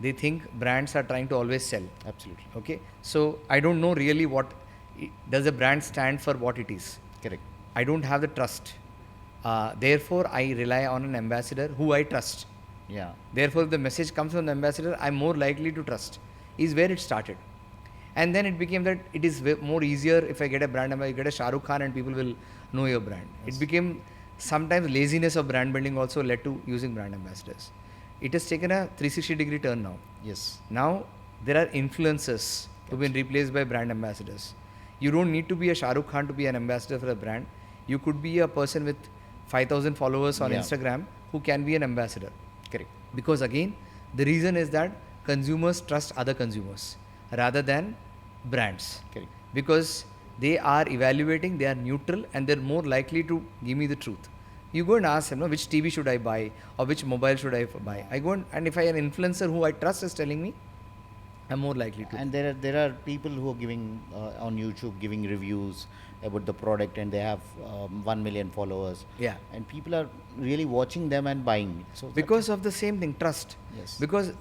they think brands are trying to always sell. Absolutely. Okay, so I don't know really what does a brand stand for, what it is. Correct. I don't have the trust. Therefore, I rely on an ambassador who I trust. Yeah. Therefore, if the message comes from the ambassador, I'm more likely to trust. Is where it started. And then it became that it is more easier if I get a brand ambassador, you get a Shah Rukh Khan and people will know your brand. Yes. It became sometimes laziness of brand building also led to using brand ambassadors. It has taken a 360-degree turn now. Yes. Now there are influencers who've been replaced by brand ambassadors. You don't need to be a Shah Rukh Khan to be an ambassador for a brand. You could be a person with 5,000 followers on Instagram who can be an ambassador. Correct. Because again, the reason is that consumers trust other consumers rather than brands. Correct. Because they are evaluating, they are neutral, and they're more likely to give me the truth. You go and ask them, no, which TV should I buy or which mobile should I buy? I go and if I an influencer who I trust is telling me, I'm more likely to. And there are people who are giving on YouTube giving reviews about the product, and they have 1 million followers. Yeah. And people are really watching them and buying it. So because of the same thing, trust. Yes. Because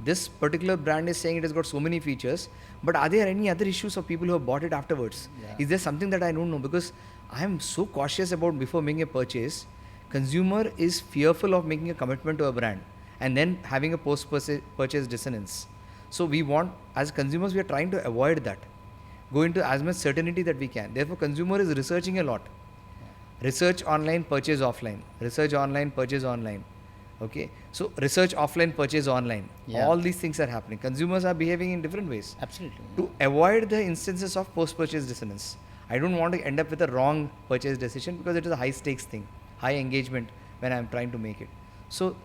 this particular brand is saying it has got so many features, but are there any other issues of people who have bought it afterwards? Yeah. Is there something that I don't know? Because I am so cautious about before making a purchase. Consumer is fearful of making a commitment to a brand and then having a post-purchase dissonance. So we want, as consumers, we are trying to avoid that. Go into as much certainty that we can. Therefore, consumer is researching a lot. Research online, purchase offline. Research online, purchase online. Okay. So research offline, purchase online. Yeah. All these things are happening. Consumers are behaving in different ways. Absolutely. To avoid the instances of post-purchase dissonance. I don't want to end up with a wrong purchase decision because it is a high stakes thing, high engagement when I'm trying to make it. So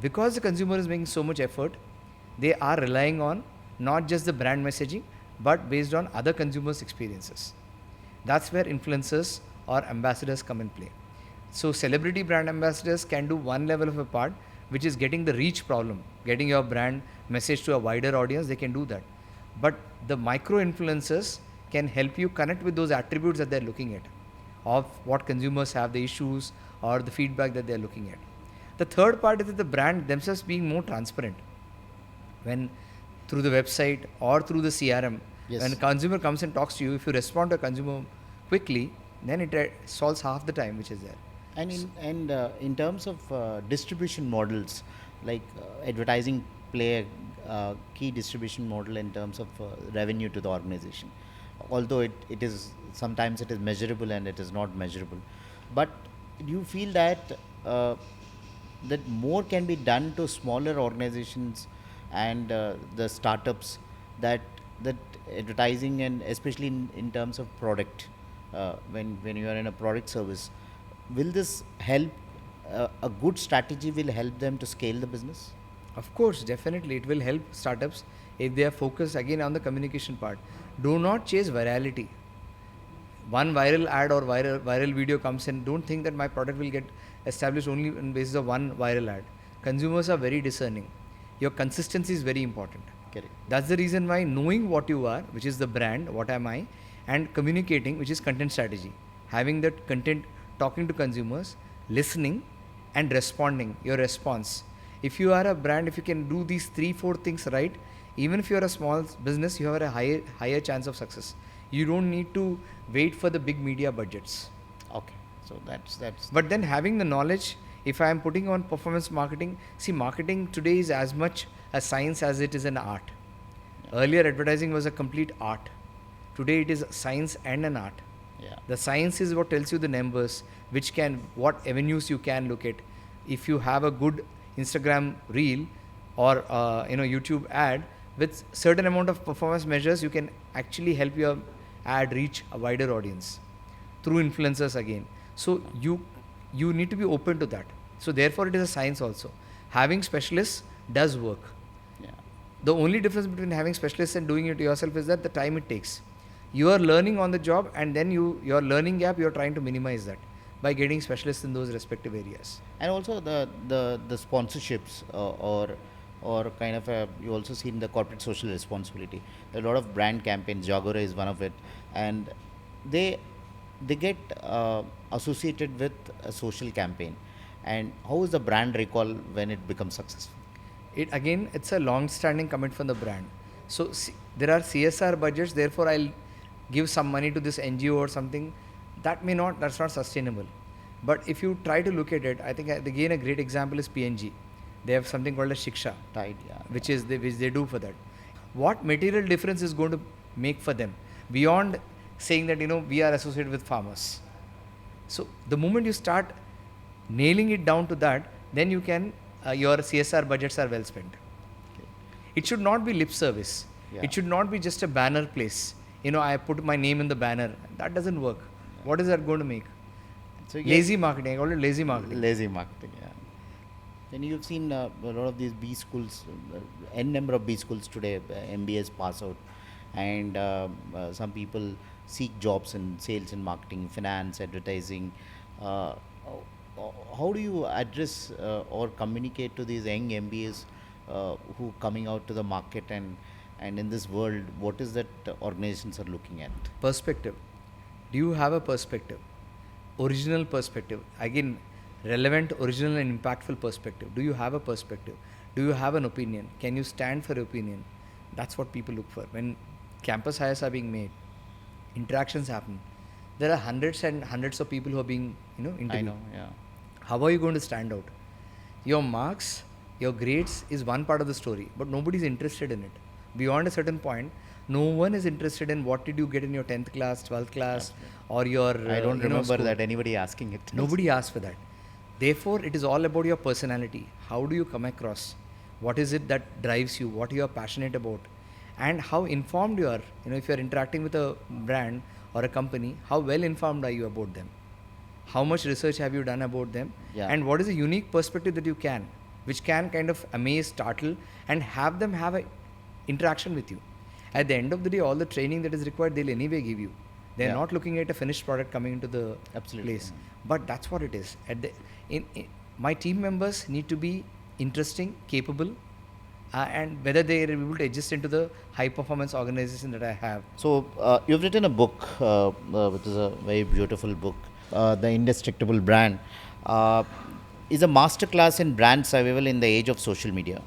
because the consumer is making so much effort, they are relying on not just the brand messaging, but based on other consumers' experiences. That's where influencers or ambassadors come in play. So celebrity brand ambassadors can do one level of a part, which is getting the reach problem, getting your brand message to a wider audience. They can do that. But the micro influencers can help you connect with those attributes that they're looking at, of what consumers have, the issues or the feedback that they're looking at. The third part is that the brand themselves being more transparent. When through the website or through the CRM, when a consumer comes and talks to you, if you respond to a consumer quickly, then it solves half the time which is there. And in terms of distribution models, like advertising play a key distribution model in terms of revenue to the organization. Although it is sometimes it is measurable and it is not measurable, but do you feel that that more can be done to smaller organizations and the startups, that advertising, and especially in terms of product, when you are in a product service, will this help? A good strategy will help them to scale the business? Of course, definitely it will help startups if they are focused again on the communication part. Do not chase virality. One viral ad or viral video comes in, don't think that my product will get established only on basis of one viral ad. Consumers are very discerning. Your consistency is very important. Correct. That's the reason why knowing what you are, which is the brand, what am I, and communicating, which is content strategy. Having that content, talking to consumers, listening and responding, your response. If you are a brand, if you can do these 3-4 things right, even if you are a small business, you have a higher chance of success. You don't need to wait for the big media budgets. Okay. So that's. But then having the knowledge, if I am putting on performance marketing, see, marketing today is as much a science as it is an art. Yeah. Earlier, advertising was a complete art. Today, it is science and an art. Yeah. The science is what tells you the numbers, what avenues you can look at. If you have a good Instagram reel or YouTube ad with certain amount of performance measures, you can actually help your ad reach a wider audience through influencers again. So you need to be open to that. So therefore it is a science also. Having specialists does work. Yeah. The only difference between having specialists and doing it yourself is that the time it takes. You are learning on the job, and then your learning gap, you are trying to minimize that by getting specialists in those respective areas. And also the sponsorships or kind of you also see in the corporate social responsibility. There are a lot of brand campaigns. Jagora is one of it, and they get associated with a social campaign. And how is the brand recall when it becomes successful? It's a long-standing commit from the brand. So there are CSR budgets. Therefore, I'll give some money to this NGO or something. That's not sustainable. But if you try to look at it, I think again a great example is PNG. They have something called a Shiksha, Tide, yeah, which they do for that. What material difference is going to make for them beyond saying that we are associated with farmers? So the moment you start Nailing it down to that, then you can, your CSR budgets are well spent. Okay. It should not be lip service. Yeah. It should not be just a banner place. I put my name in the banner. That doesn't work. What is that going to make? So Lazy marketing. I call it lazy marketing. Lazy marketing, yeah. Then you've seen a lot of these B schools, n number of B schools today, MBAs pass out, and some people seek jobs in sales and marketing, finance, advertising. Uh, how do you address or communicate to these young MBAs who coming out to the market, and in this world, what is that organizations are looking at? Perspective. Do you have a perspective? Original perspective. Again, relevant, original and impactful perspective. Do you have a perspective? Do you have an opinion? Can you stand for your opinion? That's what people look for. When campus hires are being made, interactions happen. There are hundreds and hundreds of people who are being, interviewed. I know, yeah. How are you going to stand out? Your marks, your grades is one part of the story, but nobody is interested in it. Beyond a certain point, no one is interested in what did you get in your 10th class, 12th class, or your I don't remember school. that anybody asking it. Nobody asks for that. Therefore, it is all about your personality. How do you come across? What is it that drives you? What you are passionate about? And how informed you are. If you are interacting with a brand or a company, how well informed are you about them? How much research have you done about them? Yeah. And what is a unique perspective that you can, which can kind of amaze, startle, and have them have a interaction with you. At the end of the day, all the training that is required, they'll anyway give you. They're Yeah. not looking at a finished product coming into the Absolutely. place. But that's what it is. My team members need to be interesting, capable, and whether they are able to adjust into the high performance organization that I have. So you've written a book, which is a very beautiful book, The Indestructible Brand. Is a masterclass in brand survival in the age of social media.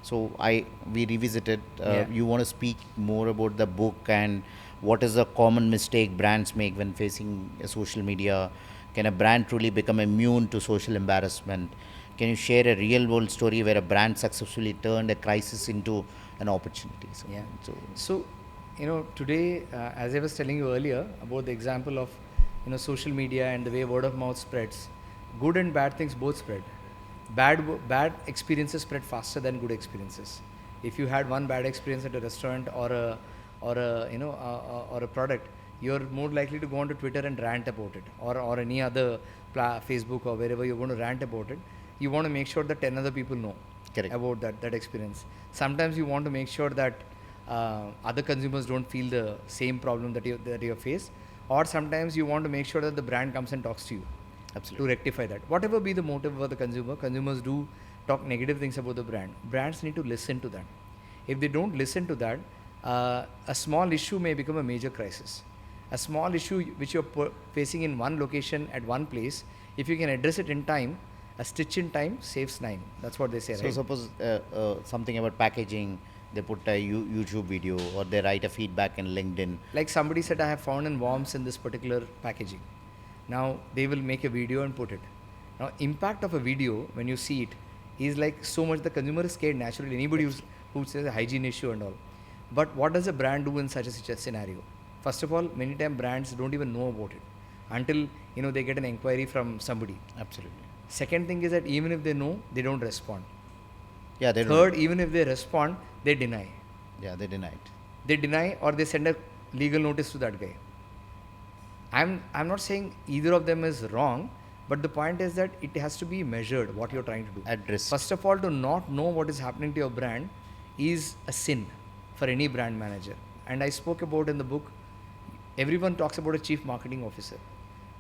So we revisited. Yeah. You want to speak more about the book and what is the common mistake brands make when facing social media? Can a brand truly become immune to social embarrassment? Can you share a real world story where a brand successfully turned a crisis into an opportunity? So, today, as I was telling you earlier about the example of, social media and the way word of mouth spreads, good and bad things both spread. Bad experiences spread faster than good experiences. If you had one bad experience at a restaurant or a product, you're more likely to go onto Twitter and rant about it, or any other Facebook or wherever you're going to rant about it. You want to make sure that 10 other people know Correct. about that experience. Sometimes you want to make sure that other consumers don't feel the same problem that you face, or sometimes you want to make sure that the brand comes and talks to you. Absolutely. To rectify that. Whatever be the motive for the consumer, consumers do talk negative things about the brand. Brands need to listen to that. If they don't listen to that, a small issue may become a major crisis. A small issue which you're facing in one location at one place, if you can address it in time, a stitch in time saves 9. That's what they say, So right? suppose something about packaging, they put a YouTube video or they write a feedback in LinkedIn. Like somebody said, I have found in worms in this particular packaging. Now they will make a video and put it. Now impact of a video when you see it is like so much the consumer is scared naturally. Anybody who says a hygiene issue and all. But what does a brand do in such a scenario? First of all, many times brands don't even know about it until they get an inquiry from somebody. Absolutely. Second thing is that even if they know, they don't respond. Yeah, they Third, even if they respond, they deny. Yeah, they denied. They deny or they send a legal notice to that guy. I'm not saying either of them is wrong, but the point is that it has to be measured what you're trying to do. Addressed. First of all, to not know what is happening to your brand is a sin for any brand manager. And I spoke about in the book, everyone talks about a chief marketing officer.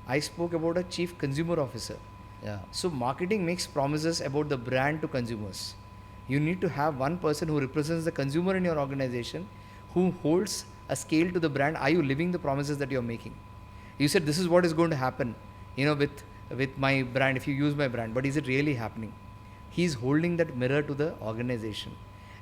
I spoke about a chief consumer officer. Yeah. So marketing makes promises about the brand to consumers. You need to have one person who represents the consumer in your organization, who holds a scale to the brand. Are you living the promises that you're making? You said this is what is going to happen, with my brand, if you use my brand, but is it really happening? He's holding that mirror to the organization,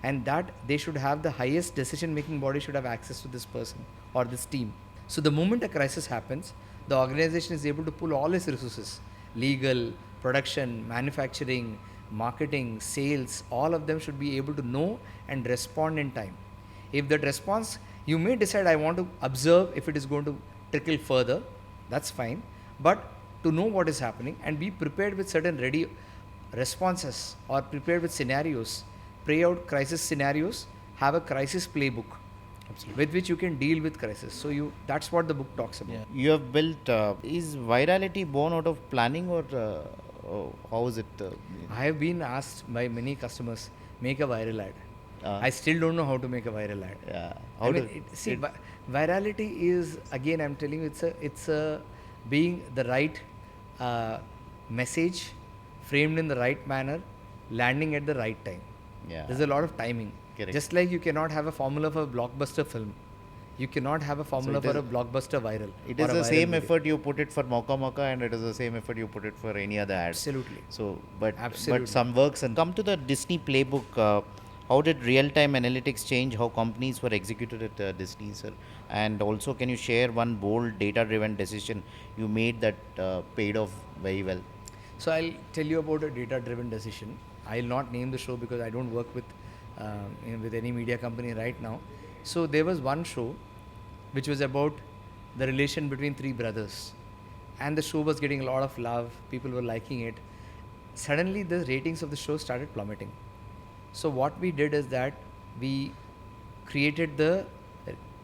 and that they should have the highest decision making body should have access to this person or this team. So the moment a crisis happens, the organization is able to pull all its resources, legal, production, manufacturing, marketing, sales, all of them should be able to know and respond in time. If that response, you may decide I want to observe if it is going to trickle further, that's fine. But to know what is happening and be prepared with certain ready responses or prepared with scenarios, pray out crisis scenarios, have a crisis playbook. Absolutely. With which you can deal with crisis. So that's what the book talks about. Yeah. You have built, is virality born out of planning or how is it? I have been asked by many customers, make a viral ad. I still don't know how to make a viral ad. Yeah. Virality is, again, I'm telling you, it's a being the right message, framed in the right manner, landing at the right time. Yeah. There's a lot of timing. Correct. Just like you cannot have a formula for a blockbuster film. You cannot have a formula for a blockbuster viral. It is the same effort you put it for Mocha and it is the same effort you put it for any other ad. Absolutely. So, but some works. And come to the Disney playbook. How did real-time analytics change how companies were executed at Disney, sir? And also, can you share one bold data-driven decision you made that paid off very well? So I'll tell you about a data-driven decision. I'll not name the show because I don't work with any media company right now. So there was one show which was about the relation between three brothers, and the show was getting a lot of love. People were liking it. Suddenly, the ratings of the show started plummeting. So what we did is that we created the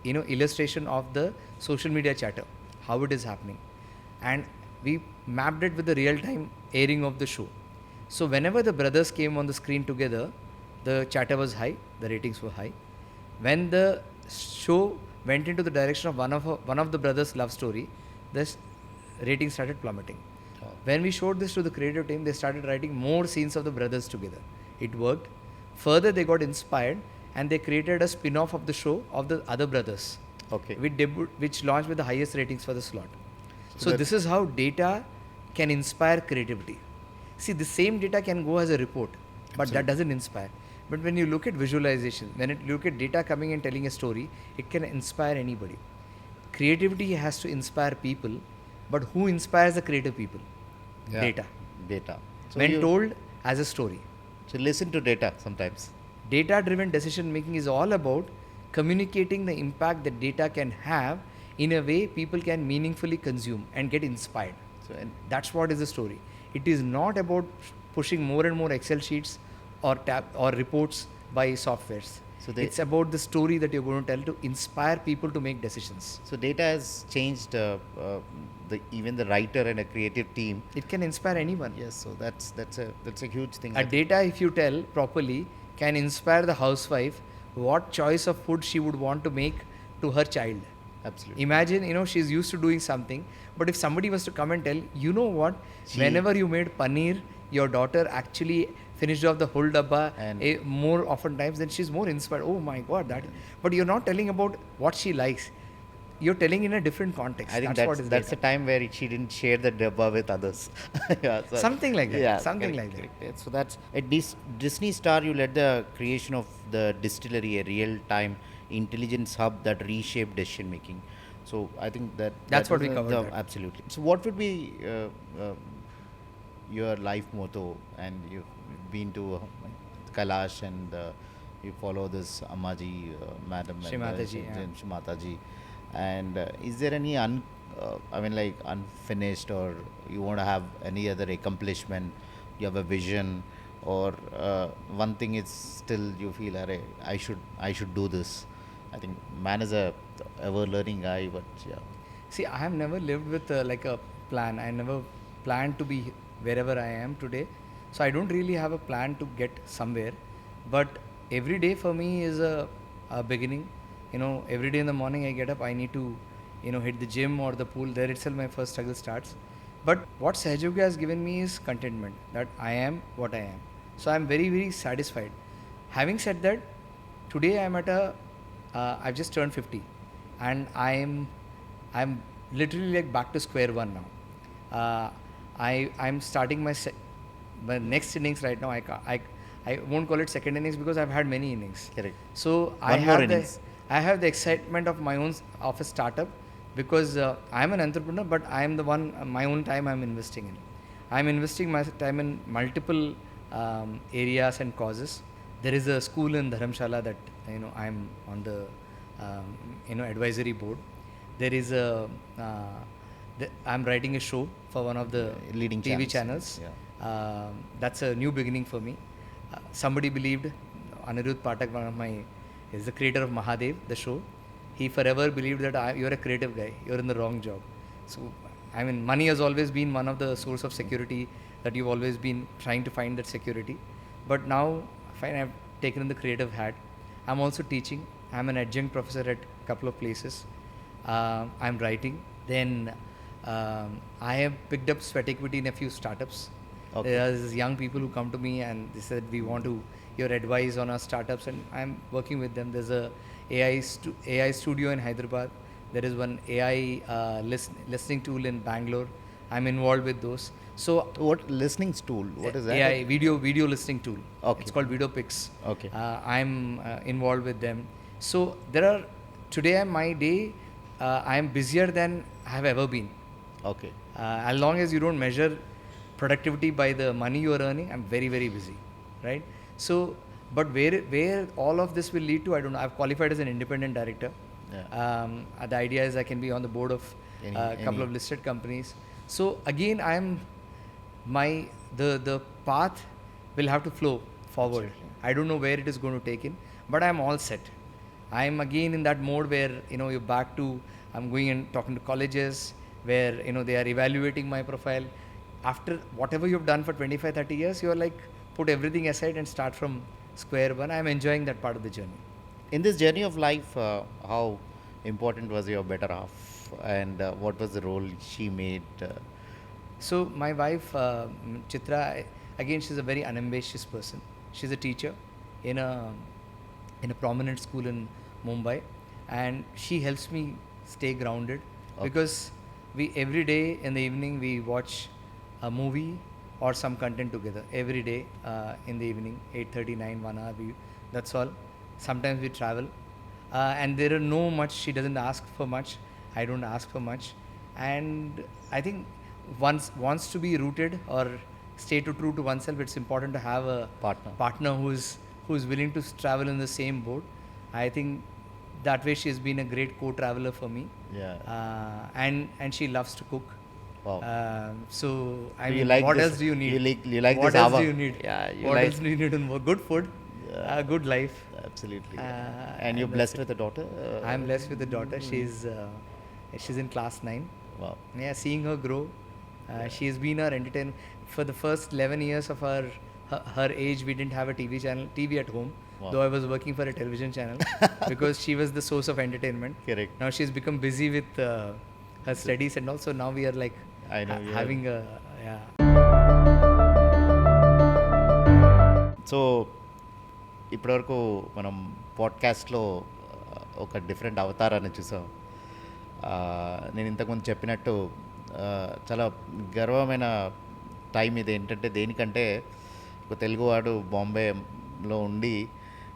illustration of the social media chatter, how it is happening, and we mapped it with the real-time airing of the show. So whenever the brothers came on the screen together, the chatter was high, the ratings were high. When the show went into the direction of one of the brothers' love story, the ratings started plummeting. Oh. When we showed this to the creative team, they started writing more scenes of the brothers together. It worked. Further, they got inspired and they created a spin-off of the show of the other brothers. Okay. Which launched with the highest ratings for the slot. So this is how data can inspire creativity. See, the same data can go as a report, but that doesn't inspire. But when you look at visualization, when you look at data coming and telling a story, it can inspire anybody. Creativity has to inspire people, but who inspires the creative people? Yeah. Data. So when told as a story. So listen to data sometimes. Data-driven decision making is all about communicating the impact that data can have in a way people can meaningfully consume and get inspired. So that's what is the story. It is not about pushing more and more Excel sheets or reports by softwares. So it's about the story that you're going to tell to inspire people to make decisions. So data has changed even the writer and a creative team. It can inspire anyone. Yes, so that's a huge thing. Data, if you tell properly, can inspire the housewife what choice of food she would want to make to her child. Absolutely. Imagine, she's used to doing something, but if somebody was to come and tell, you know what, whenever you made paneer, your daughter actually finished off the whole dabba more often times, then she's more inspired. Oh my God, that. But you're not telling about what she likes. You're telling in a different context. I think that's the time where she didn't share the dabba with others. Something like that. Yeah, something correct, like that. Correct. So that's at Disney Star. You led the creation of the distillery, a real-time intelligence hub that reshaped decision making. So I think that's what we covered. Absolutely. So what would be your life motto? And you've been to Kailash and you follow this Ammaji, Madam Shrimataji. And is there any unfinished, or you want to have any other accomplishment? You have a vision, or one thing is still you feel, I should do this. I think man is a ever learning guy, but yeah. See, I have never lived with like a plan. I never planned to be wherever I am today. So I don't really have a plan to get somewhere. But every day for me is a beginning. Every day in the morning I get up, I need to, hit the gym or the pool. There itself my first struggle starts. But what Sahaja Yoga has given me is contentment, that I am what I am. So I'm very, very satisfied. Having said that, today I'm at I've just turned 50, and I'm literally like back to square one now. I'm starting my next innings right now. I won't call it second innings because I've had many innings. Correct. So I have the excitement of my own of a startup, because I'm an entrepreneur, but I'm the one my own time I'm investing in. I'm investing my time in multiple areas and causes. There is a school in Dharamshala that I'm on the advisory board. There is a I'm writing a show for one of the Leading TV channels, channels. yeah. That's a new beginning for me. Somebody believed, Anirudh Pathak, one of my, is the creator of Mahadev, the show. He forever believed that you're a creative guy, you're in the wrong job. So, I mean, money has always been one of the source of security, that you've always been trying to find that security. But now, fine, I've taken in the creative hat. I'm also teaching. I'm an adjunct professor at a couple of places. I'm writing. Then I have picked up sweat equity in a few startups. Okay. There's young people who come to me and they said, we want your advice on our startups, and I'm working with them. There's a AI studio in Hyderabad. There is one AI listening tool in Bangalore. I'm involved with those. So What listening tool? What is that? AI video listening tool. Okay. It's called VideoPix. Okay. I'm involved with them. So there are, today my day, I am busier than I have ever been. Okay. As long as you don't measure productivity by the money you are earning, I'm very, very busy, right? So, but where all of this will lead to, I don't know. I've qualified as an independent director. Yeah. The idea is I can be on the board of a couple of listed companies. So again, the path will have to flow forward. Absolutely. I don't know where it is going to take in, but I'm all set. I'm again in that mode where, you're back to, I'm going and talking to colleges where, they are evaluating my profile. After whatever you've done for 25, 30 years, you're like, put everything aside and start from square one. I'm enjoying that part of the journey. In this journey of life, how important was your better half, and what was the role she made? So my wife, Chitra, again, she's a very unambitious person. She's a teacher in a prominent school in Mumbai, and she helps me stay grounded. Okay. Because we every day in the evening we watch a movie or some content together every day in the evening, 8:30, 9, 1 hour. That's all. Sometimes we travel, and there are no much. She doesn't ask for much. I don't ask for much, and I think wants to be rooted or stay true to oneself. It's important to have a partner who's willing to travel in the same boat. I think that way she's been a great co-traveler for me. Yeah. And she loves to cook. Wow. So I You mean, like what this- else do you need? you like what this else Ava? do you need? Yeah, you what like- else do you need in work? Good food, Yeah. good life. Absolutely. And And you're that's blessed it. with a daughter? I'm blessed with a daughter. She's in class 9. Wow. Yeah, seeing her grow. She has been our entertainment for the first 11 years of her age. We didn't have a TV at home. Wow. Though I was working for a television channel because she was the source of entertainment. Correct. Now she's become busy with her studies, and also now we are like I know, yeah. having a yeah. So ఇప్పటివరకు మనం పాడ్కాస్ట్లో ఒక different అవతారాన్ని చూసాం. నేను ఇంతకుముందు చెప్పినట్టు చాలా గర్వమైన టైం ఇది. ఏంటంటే దేనికంటే ఒక తెలుగువాడు బాంబేలో ఉండి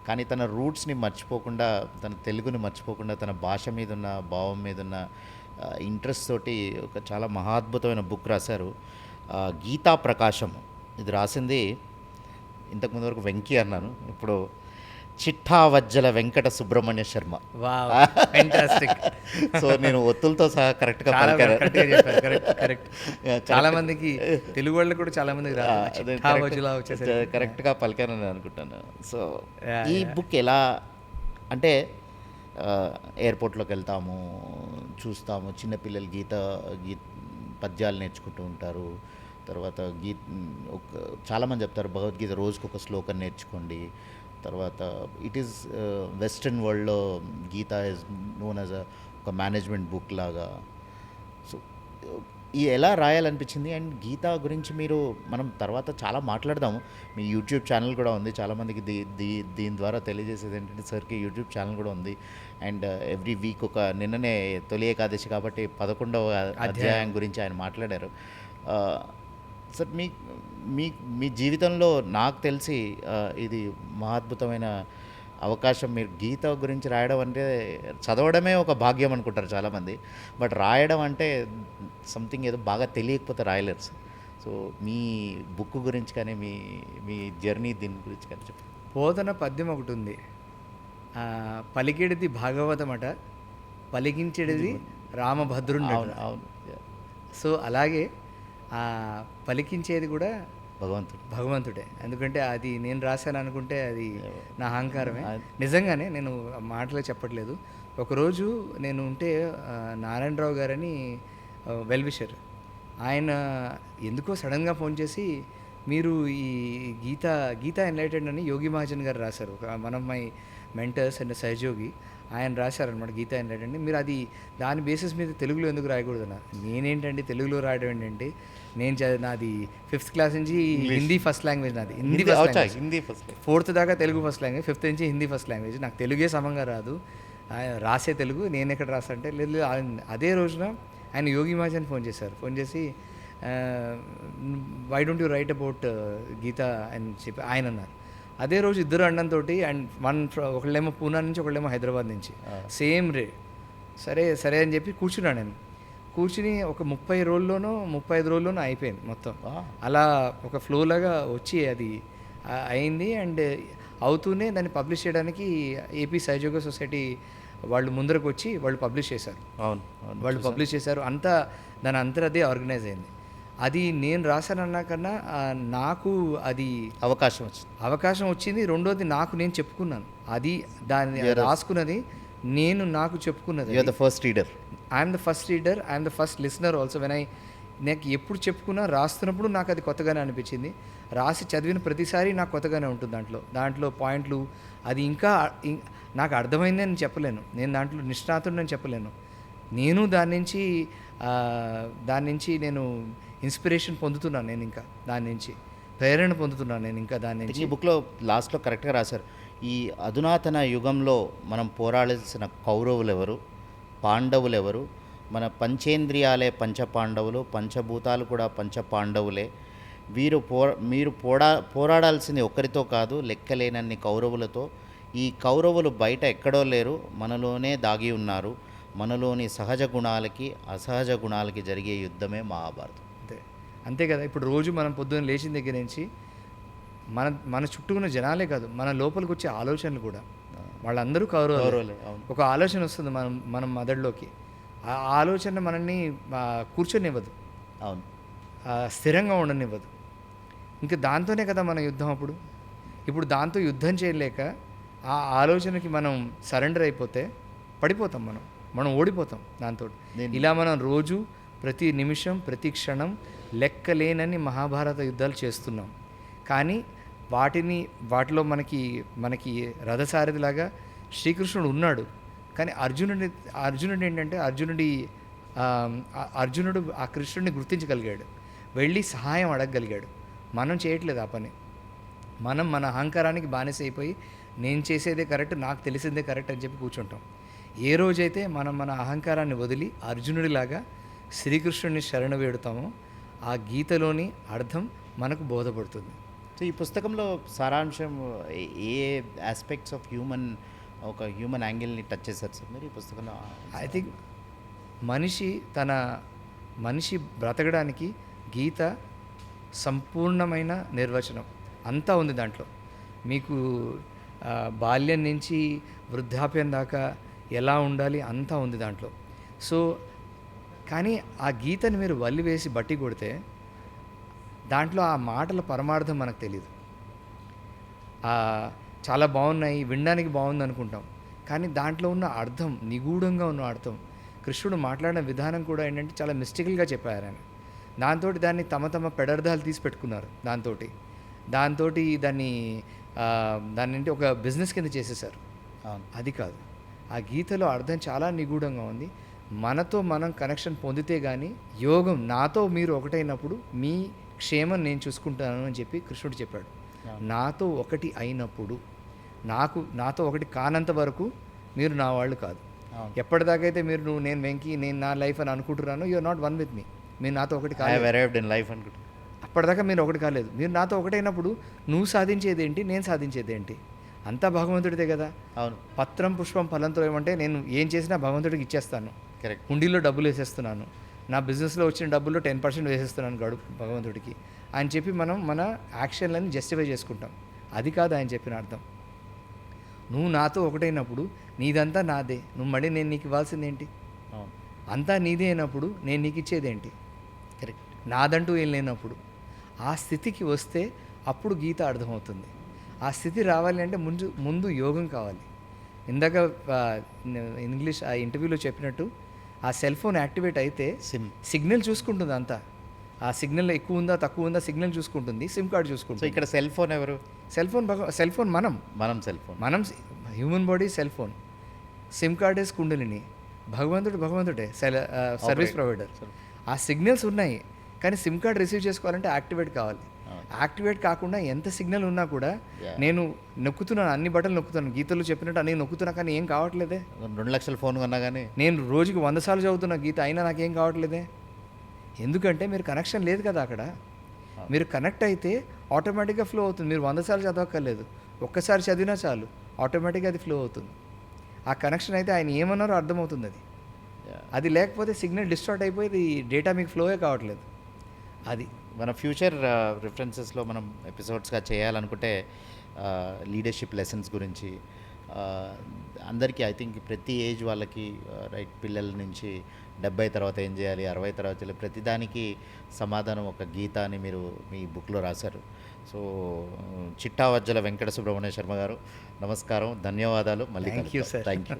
కానీ తన రూట్స్ని మర్చిపోకుండా, తన తెలుగుని మర్చిపోకుండా, తన భాష మీద ఉన్న భావం మీద ఉన్న ఇంట్రెస్ట్ తోటి ఒక చాలా మహాద్భుతమైన బుక్ రాశారు, గీతా ప్రకాశం. ఇది రాసింది ఇంతకుముందు వరకు వెంకీ అన్నాను, ఇప్పుడు Chittavajjala Venkata Subrahmanya Sharma. Wow, fantastic. So నేను ఒత్తులతో సహా కరెక్ట్గా చాలా పలికాను. correct గా చెప్పారు. కరెక్ట్. Yeah, చాలా correct. మందికి తెలుగు వాళ్ళు కూడా చాలా మందికి రాదు. కరెక్ట్గా పలికానని అనుకుంటాను. సో Yeah, ఈ yeah. బుక్ ఎలా అంటే ఎయిర్పోర్ట్లోకి వెళ్తాము, చూస్తాము చిన్నపిల్లలు గీత పద్యాలు నేర్చుకుంటూ ఉంటారు. తర్వాత చాలామంది చెప్తారు భగవద్గీత రోజుకు ఒక శ్లోకం నేర్చుకోండి. తర్వాత ఇట్ ఈస్ వెస్ట్రన్ వరల్డ్లో గీత ఈజ్ నోన్ యాజ్ ఒక మేనేజ్మెంట్ బుక్ లాగా. సో ఈ ఎలా రాయాలనిపించింది? అండ్ గీత గురించి మనం తర్వాత చాలా మాట్లాడదాము. మీ యూట్యూబ్ ఛానల్ కూడా ఉంది. చాలామందికి దీని ద్వారా తెలియజేసేది ఏంటంటే సార్కి యూట్యూబ్ ఛానల్ కూడా ఉంది. అండ్ ఎవ్రీ వీక్ నిన్ననే తొలి ఏకాదశి కాబట్టి 11వ అధ్యాయం గురించి ఆయన మాట్లాడారు. సార్ మీ జీవితంలో నాకు తెలిసి ఇది మహాద్భుతమైన అవకాశం. మీరు గీత గురించి రాయడం అంటే చదవడమే ఒక భాగ్యం అనుకుంటారు చాలామంది, బట్ రాయడం అంటే సంథింగ్ ఏదో బాగా తెలియకపోతే రాయలేరు సార్. సో మీ బుక్ గురించి కానీ మీ జర్నీ దీని గురించి కానీ చెప్పండి. పోతన పద్యం ఒకటి ఉంది, పలికేడిది భాగవతం అట, పలికించేది రామభద్రుడు. అవును. సో అలాగే పలికించేది కూడా భగవంతుడే. ఎందుకంటే అది నేను రాశాను అనుకుంటే అది నా అహంకారమే. నిజంగానే నేను మాటలే చెప్పట్లేదు. ఒకరోజు నేను ఉంటే నారాయణరావు గారని వెల్విషర్, ఆయన ఎందుకో సడన్గా ఫోన్ చేసి, మీరు ఈ గీతా ఎన్లైటెడ్ అని యోగి మహాజన్ గారు రాశారు, one of my mentors and సహజయోగి, ఆయన రాశారనమాట గీతా ఎన్లైటెడ్ అని. మీరు అది దాని బేసిస్ మీద తెలుగులో ఎందుకు రాయకూడదు అన్న. నేనేంటండి తెలుగులో రాయడం ఏంటంటే, నాది 5th క్లాస్ నుంచి హిందీ ఫస్ట్ లాంగ్వేజ్, నాది హిందీ ఫస్ట్ 4th దాకా తెలుగు ఫస్ట్ లాంగ్వేజ్, 5th నుంచి హిందీ ఫస్ట్ లాంగ్వేజ్. నాకు తెలుగే సమంగా రాదు, రాసే తెలుగు, నేను ఎక్కడ రాసా అంటే లేదు. అదే రోజున ఆయన యోగి మహాజన్ ఫోన్ చేశారు. ఫోన్ చేసి why don't you write about Geeta అని చెప్పి ఆయన అన్నారు. అదే రోజు ఇద్దరు అండంతో, అండ్ ఒకళ్ళేమో పూనా నుంచి ఒకళ్ళేమో హైదరాబాద్ నుంచి, సేమ్ రే. సరే అని చెప్పి కూర్చున్నాను. నేను కూర్చుని ఒక 35 రోజుల్లోనూ అయిపోయింది మొత్తం. అలా ఒక ఫ్లో లాగా వచ్చి అది అయింది. అండ్ అవుతూనే దాన్ని పబ్లిష్ చేయడానికి ఏపీ సహజయోగ సొసైటీ వాళ్ళు ముందరకు వచ్చి వాళ్ళు పబ్లిష్ చేశారు. వాళ్ళు పబ్లిష్ చేశారు. దాని అదే ఆర్గనైజ్ అయింది. అది నేను రాశానన్నా కన్నా నాకు అది అవకాశం వచ్చింది. రెండోది నేను చెప్పుకున్నాను. అది దాన్ని రాసుకున్నది నాకు చెప్పుకున్నది. I'm the first reader, I'm the first listener also. నాకు ఎప్పుడు చెప్పుకున్నా, రాస్తున్నప్పుడు నాకు అది కొత్తగానే అనిపించింది. రాసి చదివిన ప్రతిసారి నాకు కొత్తగానే ఉంటుంది. దాంట్లో పాయింట్లు అది ఇంకా నాకు అర్థమైంది అని చెప్పలేను, నేను దాంట్లో నిష్ణాతుడని చెప్పలేను. నేను దాని నుంచి నేను ఇన్స్పిరేషన్ పొందుతున్నాను. నేను ఇంకా దాని నుంచి ప్రేరణ పొందుతున్నాను. నేను ఇంకా దాని నుంచి. ఈ బుక్లో లాస్ట్లో కరెక్ట్గా రాశారు, ఈ అధునాతన యుగంలో మనం పోరాడాల్సిన కౌరవులు ఎవరు, పాండవులు ఎవరు, మన పంచేంద్రియాలే పంచపాండవులు, పంచభూతాలు కూడా పంచపాండవులే. మీరు పోరాడాల్సింది ఒక్కరితో కాదు, లెక్కలేనన్ని కౌరవులతో. ఈ కౌరవులు బయట ఎక్కడో లేరు, మనలోనే దాగి ఉన్నారు. మనలోని సహజ గుణాలకి అసహజ గుణాలకి జరిగే యుద్ధమే మహాభారతం. అంతే కదా. ఇప్పుడు రోజు మనం పొద్దున్న లేచిన దగ్గర నుంచి మన చుట్టూ ఉన్న జనాలే కాదు, మన లోపలికి వచ్చే ఆలోచనలు కూడా వాళ్ళందరూ కౌరవులే. ఒక ఆలోచన వస్తుంది మనం మెదడులోకి, ఆ ఆలోచన మనల్ని కూర్చొనివ్వదు, స్థిరంగా ఉండనివ్వదు. ఇంకా దాంతోనే కదా మన యుద్ధం. ఇప్పుడు దాంతో యుద్ధం చేయలేక ఆ ఆలోచనకి మనం సరెండర్ అయిపోతే పడిపోతాం, మనం ఓడిపోతాం దాంతో. ఇలా మనం రోజు ప్రతి నిమిషం ప్రతి క్షణం లెక్కలేనన్ని మహాభారత యుద్ధాలు చేస్తున్నాం. కానీ వాటిలో మనకి రథసారథిలాగా శ్రీకృష్ణుడు ఉన్నాడు. కానీ అర్జునుడు ఏంటంటే అర్జునుడు ఆ కృష్ణుడిని గుర్తించగలిగాడు, వెళ్ళి సహాయం అడగగలిగాడు. మనం చేయట్లేదు ఆ పని. మన అహంకారానికి బానిస అయిపోయి నేను చేసేదే కరెక్ట్, నాకు తెలిసిందే కరెక్ట్ అని చెప్పి కూర్చుంటాం. ఏ రోజైతే మన అహంకారాన్ని వదిలి అర్జునుడిలాగా శ్రీకృష్ణుడిని శరణ వేడుతామో ఆ గీతలోని అర్థం మనకు బోధపడుతుంది. సో ఈ పుస్తకంలో సారాంశం ఏ ఆస్పెక్ట్స్ ఆఫ్ హ్యూమన్ యాంగిల్ని టచ్ చేశారు సార్ మీరు ఈ పుస్తకంలో? ఐ థింక్ మనిషి బ్రతకడానికి గీత సంపూర్ణమైన నిర్వచనం అంతా ఉంది దాంట్లో. మీకు బాల్యం నుంచి వృద్ధాప్యం దాకా ఎలా ఉండాలి అంతా ఉంది దాంట్లో. సో కానీ ఆ గీతని మీరు వల్లివేసి బట్టి కొడితే దాంట్లో ఆ మాటల పరమార్థం మనకు తెలియదు. చాలా బాగున్నాయి, వినడానికి బాగుంది అనుకుంటాం, కానీ దాంట్లో ఉన్న అర్థం, నిగూఢంగా ఉన్న అర్థం, కృష్ణుడు మాట్లాడిన విధానం కూడా ఏంటంటే చాలా మిస్టికల్గా చెప్పారు ఆయన. దాంతో దాన్ని తమ పెడర్థాలు తీసి పెట్టుకున్నారు. దాంతో దాన్ని ఒక బిజినెస్ కింద చేసేసారు. అది కాదు, ఆ గీతలో అర్థం చాలా నిగూఢంగా ఉంది. మనతో మనం కనెక్షన్ పొందితే కానీ యోగం, నాతో మీరు ఒకటైనప్పుడు మీ క్షేమం నేను చూసుకుంటాను అని చెప్పి కృష్ణుడు చెప్పాడు. నాతో ఒకటి అయినప్పుడు, నాతో ఒకటి కానంత వరకు మీరు నా వాళ్ళు కాదు. ఎప్పటిదాకైతే మీరు నేను వెంకీ, నేను నా లైఫ్ అని అనుకుంటున్నాను, you're not one with me. మీరు నాతో ఒకటి కాలేదు, అప్పటిదాకా మీరు ఒకటి కాలేదు. మీరు నాతో ఒకటైనప్పుడు నువ్వు సాధించేది ఏంటి, నేను సాధించేది ఏంటి, అంతా భగవంతుడిదే కదా. అవును. పత్రం పుష్పం ఫలంతో ఏమంటే నేను ఏం చేసినా భగవంతుడికి ఇచ్చేస్తాను. కరెక్ట్. హుండీలో డబ్బులు వేసేస్తున్నాను, నా బిజినెస్లో వచ్చిన డబ్బుల్లో 10% వేసేస్తున్నాను భగవంతుడికి అని చెప్పి మనం మన యాక్షన్లని జస్టిఫై చేసుకుంటాం. అది కాదు ఆయన చెప్పిన అర్థం. నువ్వు నాతో ఒకటైనప్పుడు నీదంతా నాదే, నువ్వు మళ్ళీ నేను నీకు ఇవ్వాల్సింది ఏంటి? అంతా నీదే అయినప్పుడు నేను నీకు ఇచ్చేది ఏంటి? నాదంటూ ఏం లేనప్పుడు. ఆ స్థితికి వస్తే అప్పుడు గీత అర్థమవుతుంది. ఆ స్థితి రావాలి అంటే ముందు యోగం కావాలి. ఇందాక ఇంగ్లీష్ ఆ ఇంటర్వ్యూలో చెప్పినట్టు ఆ సెల్ ఫోన్ యాక్టివేట్ అయితే సిగ్నల్ చూసుకుంటుంది అంతా. ఆ సిగ్నల్ ఎక్కువ ఉందా తక్కువ ఉందా సిగ్నల్ చూసుకుంటుంది, సిమ్ కార్డ్ సో చూసుకుంటుంది. ఇక్కడ సెల్ ఫోన్ ఎవరు? సెల్ ఫోన్ మనం మనం human body cell phone, SIM card is kundalini, భగవంతుడే సర్వీస్ ప్రొవైడర్. ఆ సిగ్నల్స్ ఉన్నాయి కానీ సిమ్ కార్డ్ రిసీవ్ చేసుకోవాలంటే యాక్టివేట్ కావాలి. యాక్టివేట్ కాకుండా ఎంత సిగ్నల్ ఉన్నా కూడా నేను నొక్కుతున్నాను, అన్ని బటన్లు నొక్కుతున్నాను, గీతలు చెప్పినట్టు అన్నీ నొక్కుతున్నా కానీ ఏం కావట్లేదే. 2 లక్షల ఫోన్ కొన్నా కానీ నేను రోజుకి 100 సార్లు చదువుతున్నా గీత, అయినా నాకేం కావట్లేదే. ఎందుకంటే మీరు కనెక్షన్ లేదు కదా అక్కడ. మీరు కనెక్ట్ అయితే ఆటోమేటిక్గా ఫ్లో అవుతుంది. మీరు 100 సార్లు చదవక్కర్లేదు, ఒక్కసారి చదివినా చాలు ఆటోమేటిక్గా అది ఫ్లో అవుతుంది. ఆ కనెక్షన్ అయితే ఆయన ఏమన్నారో అర్థమవుతుంది. అది లేకపోతే సిగ్నల్ డిస్టార్ట్ అయిపోయి డేటా మీకు ఫ్లోయే కావట్లేదు. అది మన ఫ్యూచర్ రిఫరెన్సెస్లో మనం ఎపిసోడ్స్గా చేయాలనుకుంటే లీడర్షిప్ లెసన్స్ గురించి అందరికీ ఐ థింక్ ప్రతి ఏజ్ వాళ్ళకి రైట్, పిల్లల నుంచి 70 తర్వాత ఏం చేయాలి, 60 తర్వాత చేయాలి, ప్రతిదానికి సమాధానం ఒక గీత అని మీరు మీ బుక్లో రాశారు. సో చిట్టావజ్జల వెంకట సుబ్రహ్మణ్య శర్మ గారు, నమస్కారం, ధన్యవాదాలు. మళ్ళీ thank you sir. Thank you.